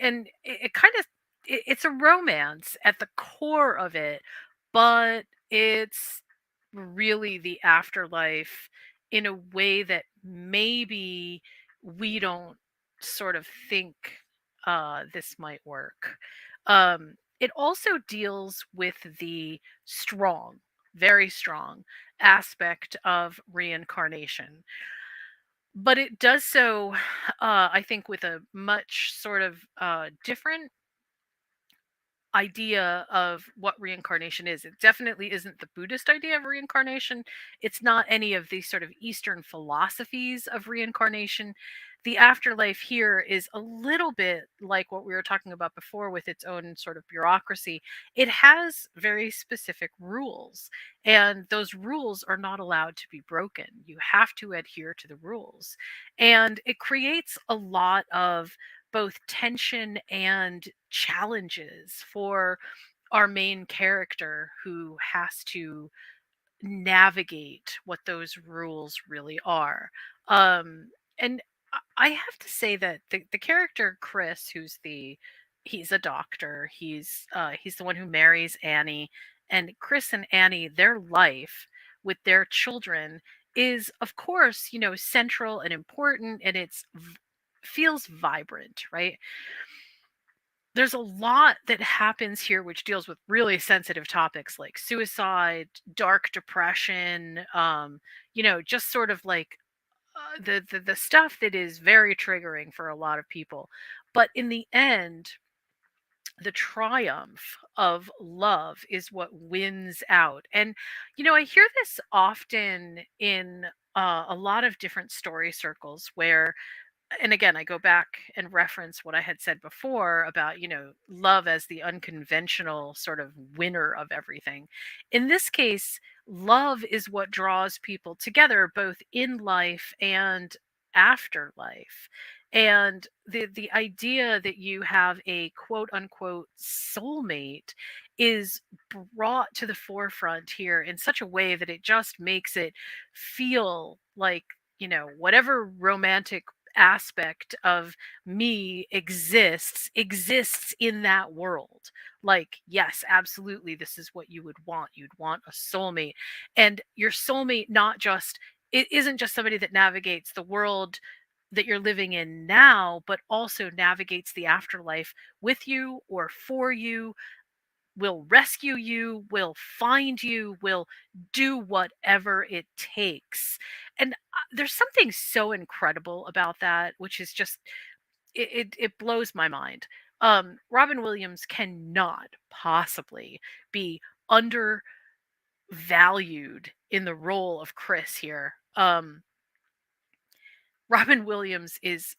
and it kind of it's a romance at the core of it, but it's really the afterlife in a way that maybe we don't sort of think this might work. It also deals with the strong, very strong aspect of reincarnation, but it does so, I think, with a much sort of different idea of what reincarnation is. It definitely isn't the Buddhist idea of reincarnation. It's not any of these sort of Eastern philosophies of reincarnation. The afterlife here is a little bit like what we were talking about before with its own sort of bureaucracy. It has very specific rules, and those rules are not allowed to be broken. You have to adhere to the rules. And it creates a lot of both tension and challenges for our main character who has to navigate what those rules really are. And I have to say that the character Chris, he's a doctor. He's the one who marries Annie, and Chris and Annie, their life with their children is, of course, central and important, and feels vibrant, right? There's a lot that happens here which deals with really sensitive topics like suicide, dark depression, just sort of like the stuff that is very triggering for a lot of people. But in the end, the triumph of love is what wins out. And I hear this often in a lot of different story circles where, and again, I go back and reference what I had said before about, love as the unconventional sort of winner of everything. In this case, love is what draws people together both in life and afterlife. And the idea that you have a quote unquote soulmate is brought to the forefront here in such a way that it just makes it feel like, whatever romantic aspect of me exists in that world. Like, yes, absolutely, this is what you would want. You'd want a soulmate. And your soulmate not just it isn't just somebody that navigates the world that you're living in now, but also navigates the afterlife with you or for you, will rescue you, will find you, will do whatever it takes. And there's something so incredible about that, which is just it blows my mind. Robin Williams cannot possibly be undervalued in the role of Chris here. Robin Williams is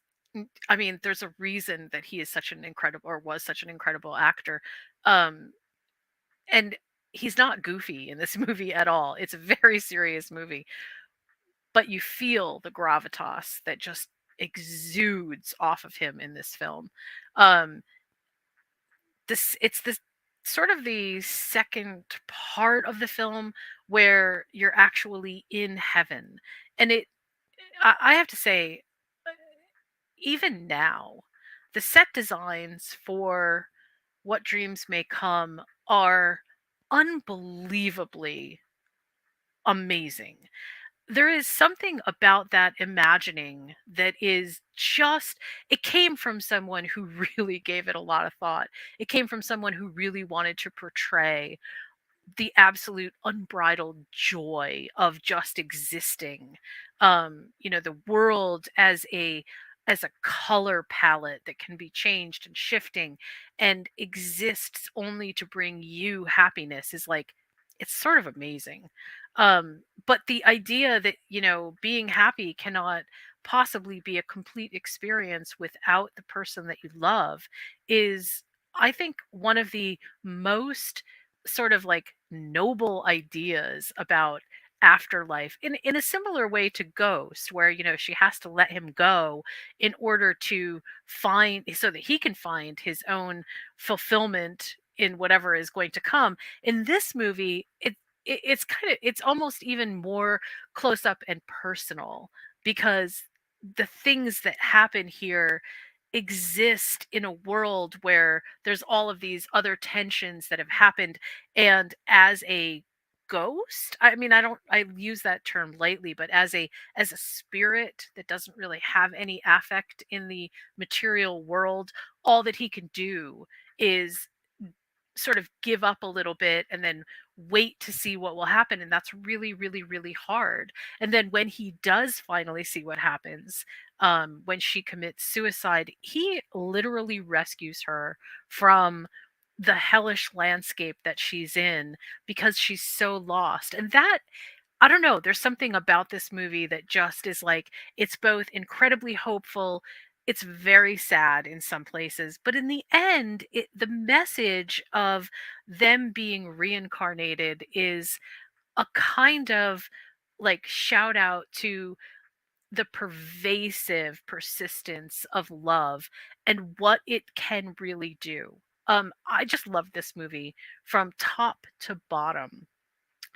I mean, there's a reason that he is such an incredible or was such an incredible actor. Um, and he's not goofy in this movie at all. It's a very serious movie, but you feel the gravitas that just exudes off of him in this film. Um, this it's this sort of the second part of the film where you're actually in heaven, and I have to say, uh, even now, the set designs for What Dreams May Come are unbelievably amazing. There is something about that imagining that is just it came from someone who really gave it a lot of thought. It came from someone who really wanted to portray the absolute unbridled joy of just existing. The world as a color palette that can be changed and shifting and exists only to bring you happiness is like, it's sort of amazing. But the idea that, being happy cannot possibly be a complete experience without the person that you love is, I think, one of the most sort of like noble ideas about afterlife, in a similar way to Ghost, where she has to let him go in order to find, so that he can find his own fulfillment in whatever is going to come. In this movie, it's almost even more close up and personal, because the things that happen here exist in a world where there's all of these other tensions that have happened. And as a ghost, I mean, I use that term lightly, but as a spirit that doesn't really have any affect in the material world, all that he can do is sort of give up a little bit and then wait to see what will happen. And that's really, really, really hard. And then when he does finally see what happens, when she commits suicide, he literally rescues her from the hellish landscape that she's in, because she's so lost. And that, I don't know, there's something about this movie that just is like, it's both incredibly hopeful, it's very sad in some places, but in the end, the message of them being reincarnated is a kind of like shout out to the pervasive persistence of love and what it can really do. I just love this movie from top to bottom.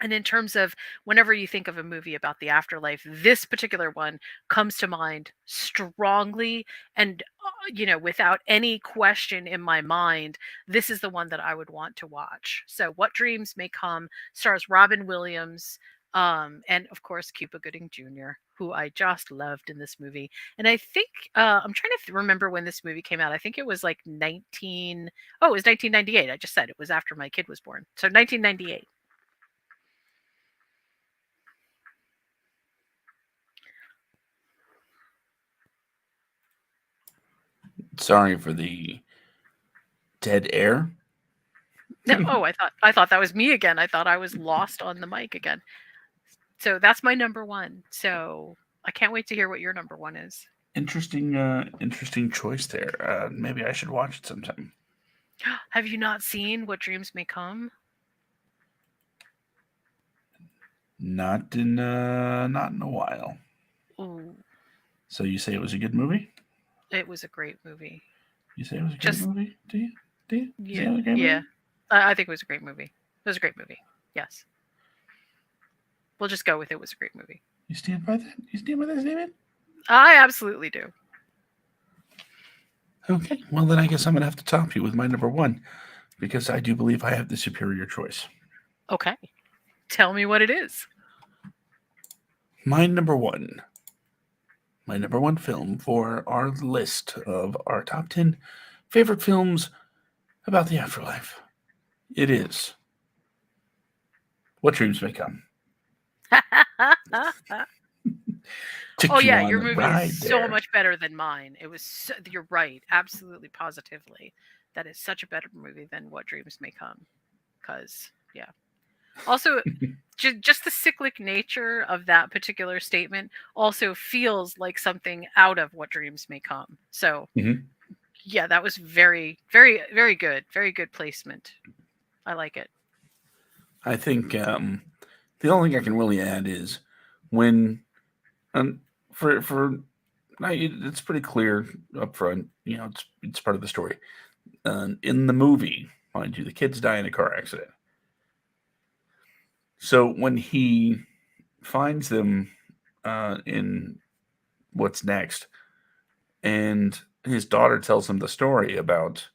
And in terms of, whenever you think of a movie about the afterlife, this particular one comes to mind strongly. And, without any question in my mind, this is the one that I would want to watch. So, What Dreams May Come stars Robin Williams, and of course, Cuba Gooding Jr., who I just loved in this movie. And I think, I'm trying to remember when this movie came out. I think it was like it was 1998. I just said it was after my kid was born. So 1998. Sorry for the dead air. No, oh, I thought that was me again. I thought I was lost on the mic again. So that's my number one. So I can't wait to hear what your number one is. Interesting choice there. Maybe I should watch it sometime. Have you not seen What Dreams May Come? Not in a while. Ooh, So you say it was a good movie? it was a great movie. You say it was a great Just, movie? Do you? Do you? You say yeah, it was a great yeah. movie? I think it was a great movie. It was a great movie. Yes, we'll just go with it was a great movie. You stand by that? You stand by that statement? I absolutely do. Okay. Well, then I guess I'm gonna have to top you with my number one because I do believe I have the superior choice. Okay, tell me what it is. My number one. My number one film for our list of our top 10 favorite films about the afterlife. It is What Dreams May Come. Oh Took you yeah, on your the movie is ride so there. much better than mine. You're right, absolutely positively. That is such a better movie than What Dreams May Come. Cuz yeah. Also, just the cyclic nature of that particular statement also feels like something out of What Dreams May Come. So, Mhm. yeah, that was very, very, very good. Very good placement. I like it. I think the only thing I can really add is when um, for it's pretty clear up front. You know, it's part of the story. In the movie, mind you, the kids die in a car accident. So when he finds them in what's next, and his daughter tells him the story about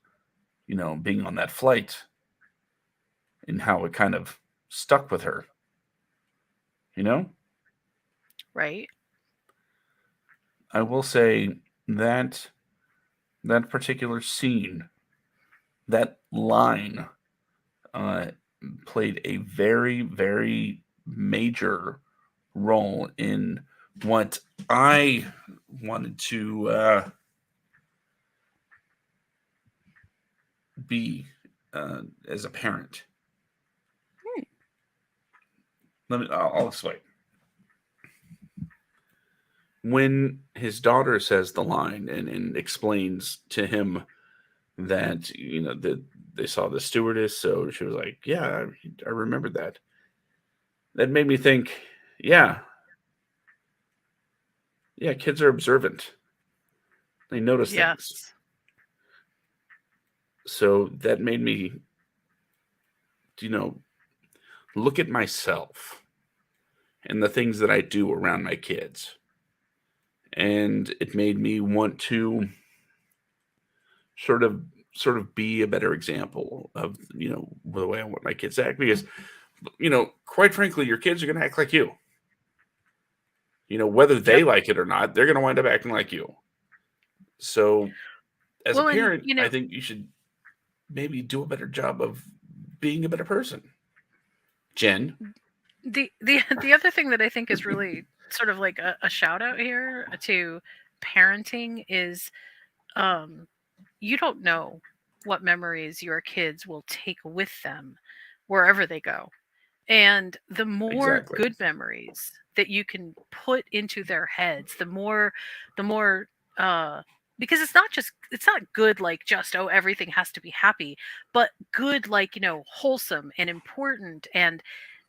being on that flight and how it kind of stuck with her. You know, Right? I will say that that particular scene, that line, played a very, very major role in what I wanted to be as a parent. Hmm. I'll explain. When his daughter says the line and explains to him that that they saw the stewardess, so she was like, "Yeah, I remember that." That made me think, yeah, yeah, kids are observant. They notice things. Yes. So that made me, you know, look at myself and the things that I do around my kids. And it made me want to sort of be a better example of the way I want my kids to act, because quite frankly, your kids are going to act like you. Whether they Yep. like it or not, they're going to wind up acting like you. So as a Well, and parent, I think you should maybe do a better job of being a better person. Jen. the other thing that I think is really sort of like a shout out here to parenting is, um, you don't know what memories your kids will take with them wherever they go. And the more Exactly. good memories that you can put into their heads, the more uh because it's not good like just, oh, everything has to be happy, but good like, wholesome and important and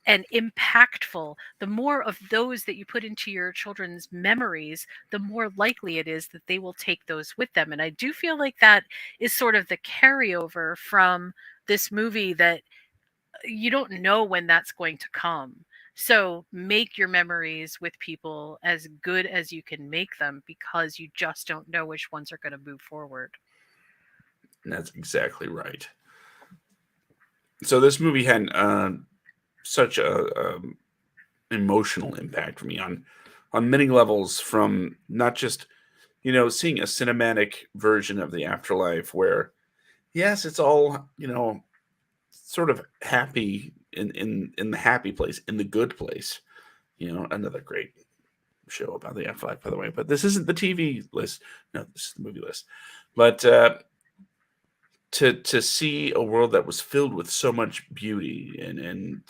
impactful. The more of those that you put into your children's memories, the more likely it is that they will take those with them. And I do feel like that is sort of the carryover from this movie, that you don't know when that's going to come. So make your memories with people as good as you can make them, because you just don't know which ones are going to move forward. And that's exactly right. So this movie had such a emotional impact for me on many levels, from not just seeing a cinematic version of the afterlife where, yes, it's all sort of happy in the happy place, in the good place. Another great show about the afterlife, by the way, but this isn't the TV list. No, this is the movie list. But to see a world that was filled with so much beauty and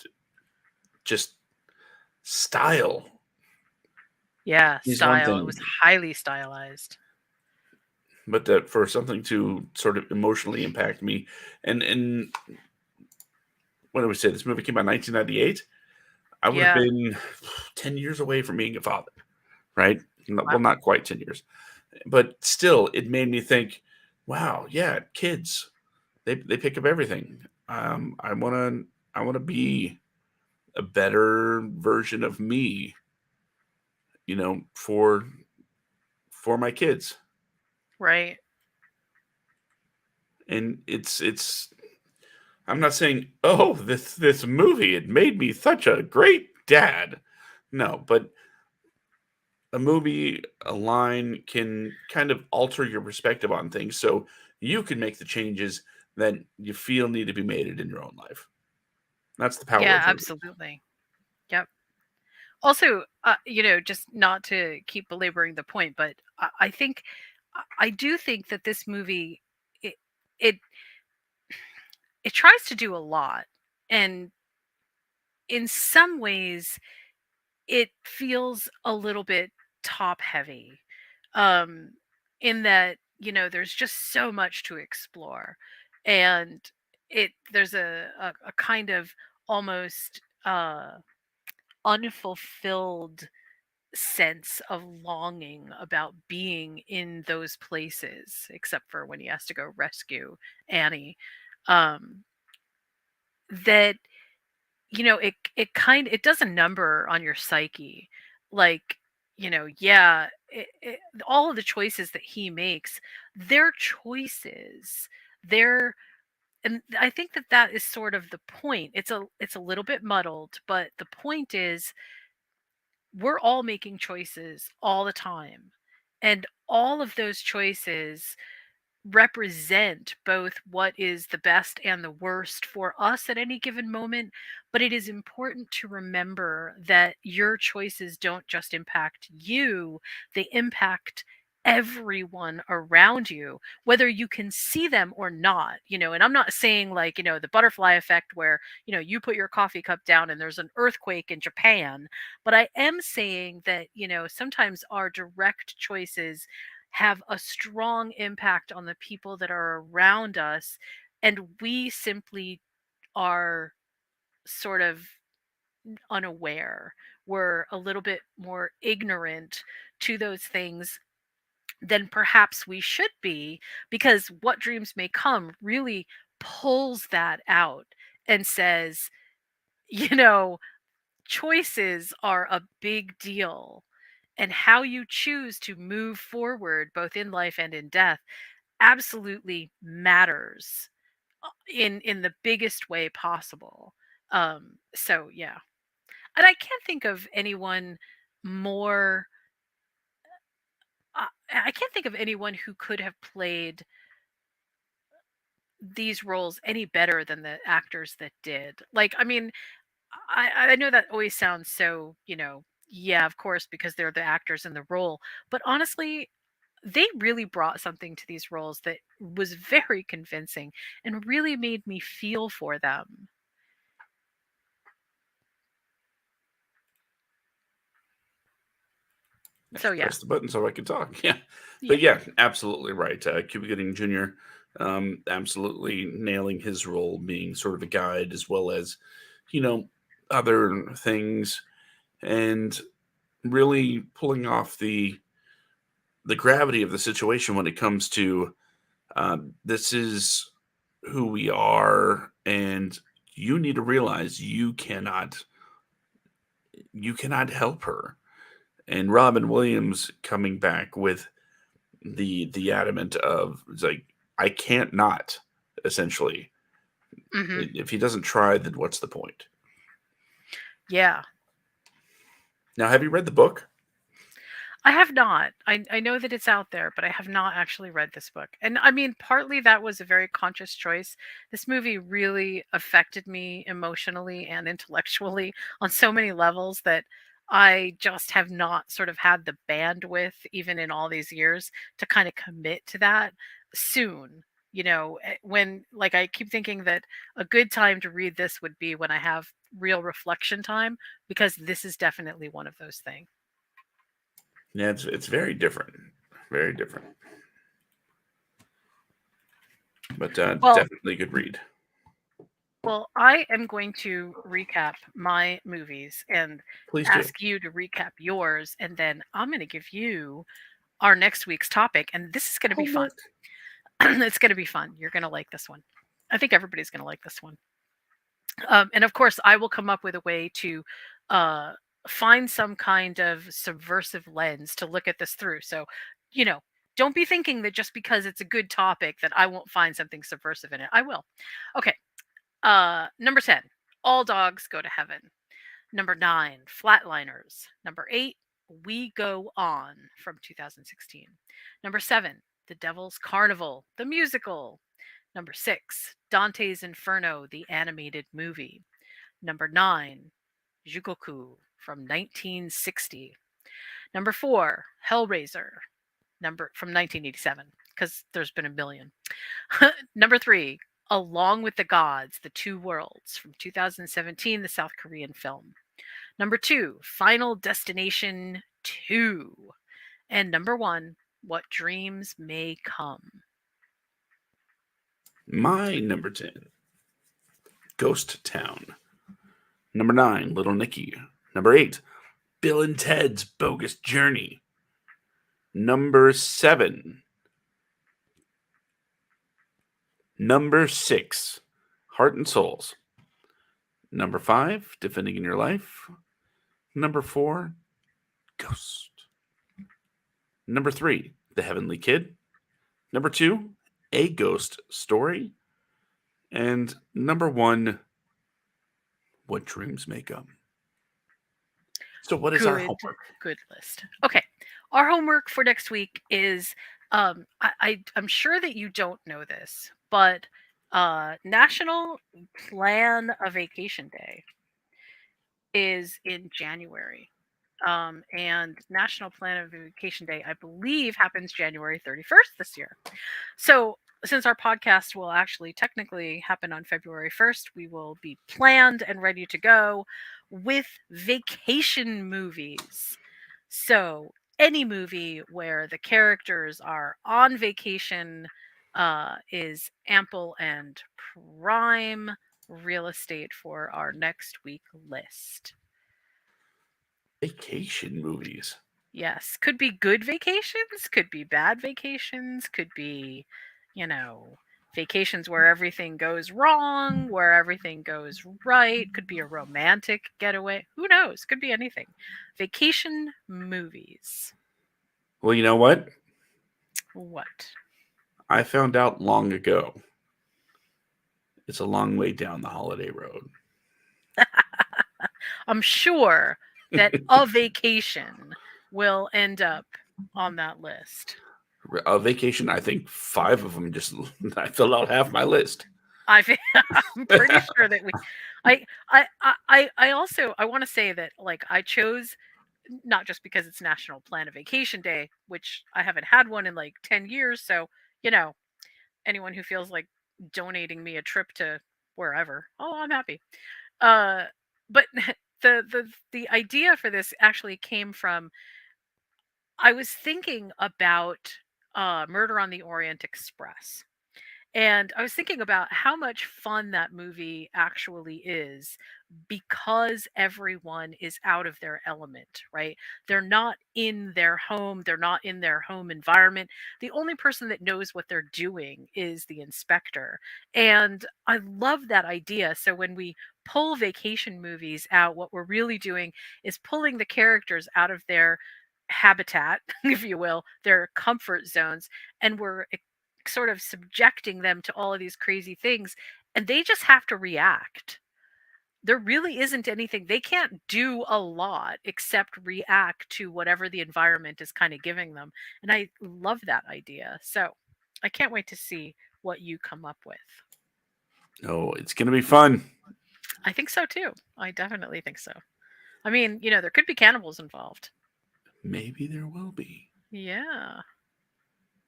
just style Yeah, is one style. It thing, was highly stylized. but that for something to sort of emotionally impact me, and what do we say? This movie came out in 1998. I would have Yeah. been 10 years away from being a father, right? Well, Wow. not quite 10 years, but still, it made me think, wow, yeah, kids, they pick up everything. I want to be a better version of me, for my kids. Right. And it's I'm not saying, oh, this movie, it made me such a great dad. No, but a movie, a line can kind of alter your perspective on things, so you can make the changes that you feel need to be made in your own life. That's the power Yeah, of movies. absolutely. Yep. Also, just not to keep belaboring the point, but I think I do think that this movie, it it it tries to do a lot, and in some ways it feels a little bit top heavy, um in that, there's just so much to explore, and there's a kind of almost unfulfilled sense of longing about being in those places, except for when he has to go rescue Annie. um that, it does a number on your psyche. Like, yeah, all of the choices that he makes, they're choices. They're And I think that that is sort of the point. It's a little bit muddled, but the point is, we're all making choices all the time. And all of those choices represent both what is the best and the worst for us at any given moment, but it is important to remember that your choices don't just impact you, they impact everyone around you, whether you can see them or not. And I'm not saying, like, the butterfly effect where, you put your coffee cup down and there's an earthquake in Japan, but I am saying that, sometimes our direct choices have a strong impact on the people that are around us, and we simply are sort of unaware. We're a little bit more ignorant to those things than perhaps we should be, because What Dreams May Come really pulls that out and says, you know choices are a big deal, and how you choose to move forward both in life and in death absolutely matters, in the biggest way possible. So yeah. And I can't think of anyone more I can't think of anyone who could have played these roles any better than the actors that did. Like, I mean, I know that always sounds so, yeah, of course, because they're the actors in the role. But honestly, they really brought something to these roles that was very convincing and really made me feel for them. I So should yeah, press the button so I can talk. Yeah, yeah. but yeah, absolutely right. Cuba Gooding Jr. Absolutely nailing his role, being sort of a guide as well as, you know, other things, and really pulling off the gravity of the situation when it comes to this is who we are, and you need to realize you cannot help her. And Robin Williams coming back with the adamant of, it's like, I can't not, essentially. Hmm. If he doesn't try, then what's the point? Yeah. Now, have you read the book? I have not. I know that it's out there, but I have not actually read this book. And I mean, partly that was a very conscious choice. This movie really affected me emotionally and intellectually on so many levels that I just have not sort of had the bandwidth, even in all these years, to kind of commit to that soon. When, like, I keep thinking that a good time to read this would be when I have real reflection time, because this is definitely one of those things. Yeah, it's very different, very different, but Well, definitely a good read. Well, I am going to recap my movies and Please do. ask you to recap yours, and then I'm going to give you our next week's topic, and this is going to be fun. Homework. It's going to be fun. You're going to like this one. I think everybody's going to like this one. And of course, I will come up with a way to uh, find some kind of subversive lens to look at this through. So, you know, don't be thinking that just because it's a good topic that I won't find something subversive in it. I will. Okay. Number 10, All Dogs Go to Heaven. Number 9, Flatliners. Number 8, We Go On from 2016. Number 7, The Devil's Carnival, the musical. Number 6, Dante's Inferno, the animated movie. Number 9, Jugoku from 1960. Number 4, Hellraiser, number from 1987, because there's been a million. Number 3, Along with the Gods, The Two Worlds from 2017, the South Korean film. Number 2, Final Destination 2. And number 1, What Dreams May Come. My number 10, Ghost Town. Number 9, Little Nicky. Number 8, Bill and Ted's Bogus Journey. Number 7, number 6, Heart and Souls. Number 5, Defending in Your Life. Number 4, Ghost. Number 3, The Heavenly Kid. Number 2, A Ghost Story. And number 1, What Dreams May Come. So, what is our Good, homework? good list. Okay. Our homework for next week is I'm sure that you don't know this, but National Plan a Vacation Day is in January. And National Plan a Vacation Day, I believe, happens January 31st this year. So, since our podcast will actually technically happen on February 1st, we will be planned and ready to go with vacation movies. So, any movie where the characters are on vacation is ample and prime real estate for our next week list. Vacation movies. Yes, could be good vacations, could be bad vacations, could be, you know, vacations where everything goes wrong, where everything goes right, could be a romantic getaway. Who knows? Could be anything. Vacation movies. Well, you know what? What? I found out long ago. It's a long way down the holiday road. I'm sure that a vacation will end up on that list. A vacation, I think 5 of them just, I filled out half my list. I think I'm pretty sure that we I also I want to say that like I chose not just because it's National Plan a Vacation Day, which I haven't had one in like 10 years, so you know, anyone who feels like donating me a trip to wherever, oh, I'm happy. Uh but the idea for this actually came from I was thinking about Murder on the Orient Express. And I was thinking about how much fun that movie actually is because everyone is out of their element, right? They're not in their home, they're not in their home environment. The only person that knows what they're doing is the inspector. And I love that idea. So when we pull vacation movies out, what we're really doing is pulling the characters out of their habitat, if you will, their comfort zones, and we're sort of subjecting them to all of these crazy things, and they just have to react. There really isn't anything they can't do a lot except react to whatever the environment is kind of giving them. And I love that idea. So I can't wait to see what you come up with. Oh, it's going to be fun. I think so too. I definitely think so. I mean, there could be cannibals involved. Maybe there will be. Yeah.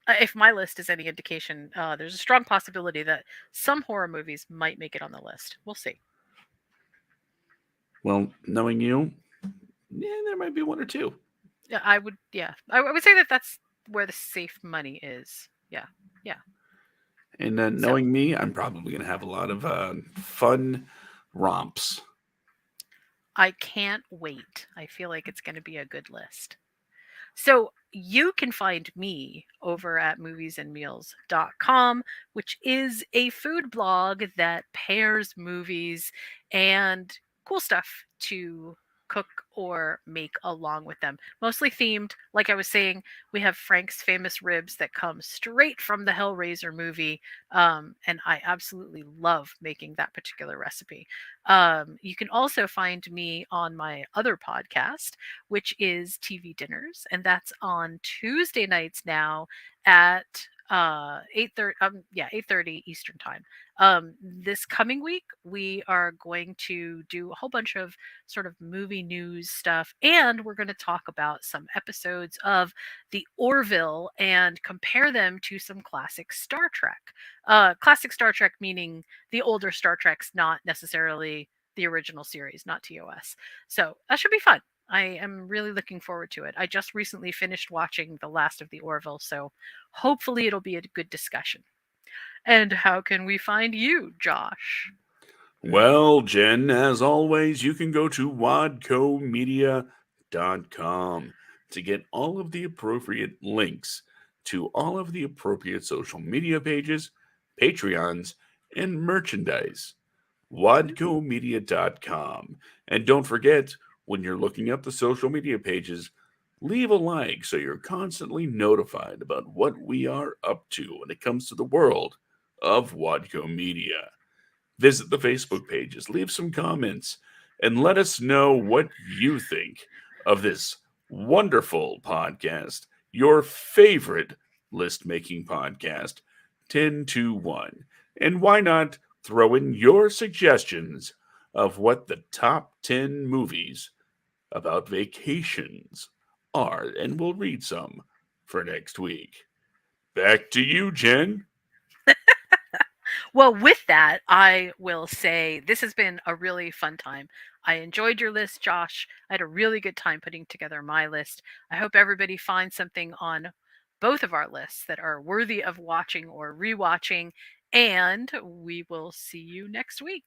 If my list is any indication, there's a strong possibility that some horror movies might make it on the list. We'll see. Well, knowing you, yeah, there might be one or two. Yeah, I would. Yeah, I would say that that's where the safe money is. Yeah, yeah. And So knowing me, I'm probably going to have a lot of fun romps. I can't wait. I feel like it's going to be a good list. So you can find me over at moviesandmeals.com, which is a food blog that pairs movies and cool stuff to cook or make along with them. Mostly themed. Like I was saying, we have Frank's famous ribs that come straight from the Hellraiser movie. And I absolutely love making that particular recipe. You can also find me on my other podcast, which is TV Dinners, and that's on Tuesday nights now at 8:30 8:30 Eastern time. This coming week we are going to do a whole bunch of sort of movie news stuff, and we're going to talk about some episodes of the Orville and compare them to some classic Star Trek. Classic Star Trek meaning the older Star Treks, not necessarily the original series, not TOS. So that should be fun. I am really looking forward to it. I just recently finished watching The Last of the Orville, so hopefully it'll be a good discussion. And how can we find you, Josh? Well, Jen, as always, you can go to wadcomedia.com to get all of the appropriate links to all of the appropriate social media pages, Patreons, and merchandise. Ooh. wadcomedia.com. And don't forget, when you're looking up the social media pages, leave a like so you're constantly notified about what we are up to when it comes to the world of Wadco Media. Visit the Facebook pages, leave some comments, and let us know what you think of this wonderful podcast, your favorite list making podcast 10-1. And why not throw in your suggestions of what the top 10 movies about vacations are, and we'll read some for next week. Back to you, Jen. Well, with that, I will say this has been a really fun time. I enjoyed your list, Josh. I had a really good time putting together my list. I hope everybody finds something on both of our lists that are worthy of watching or rewatching, and we will see you next week.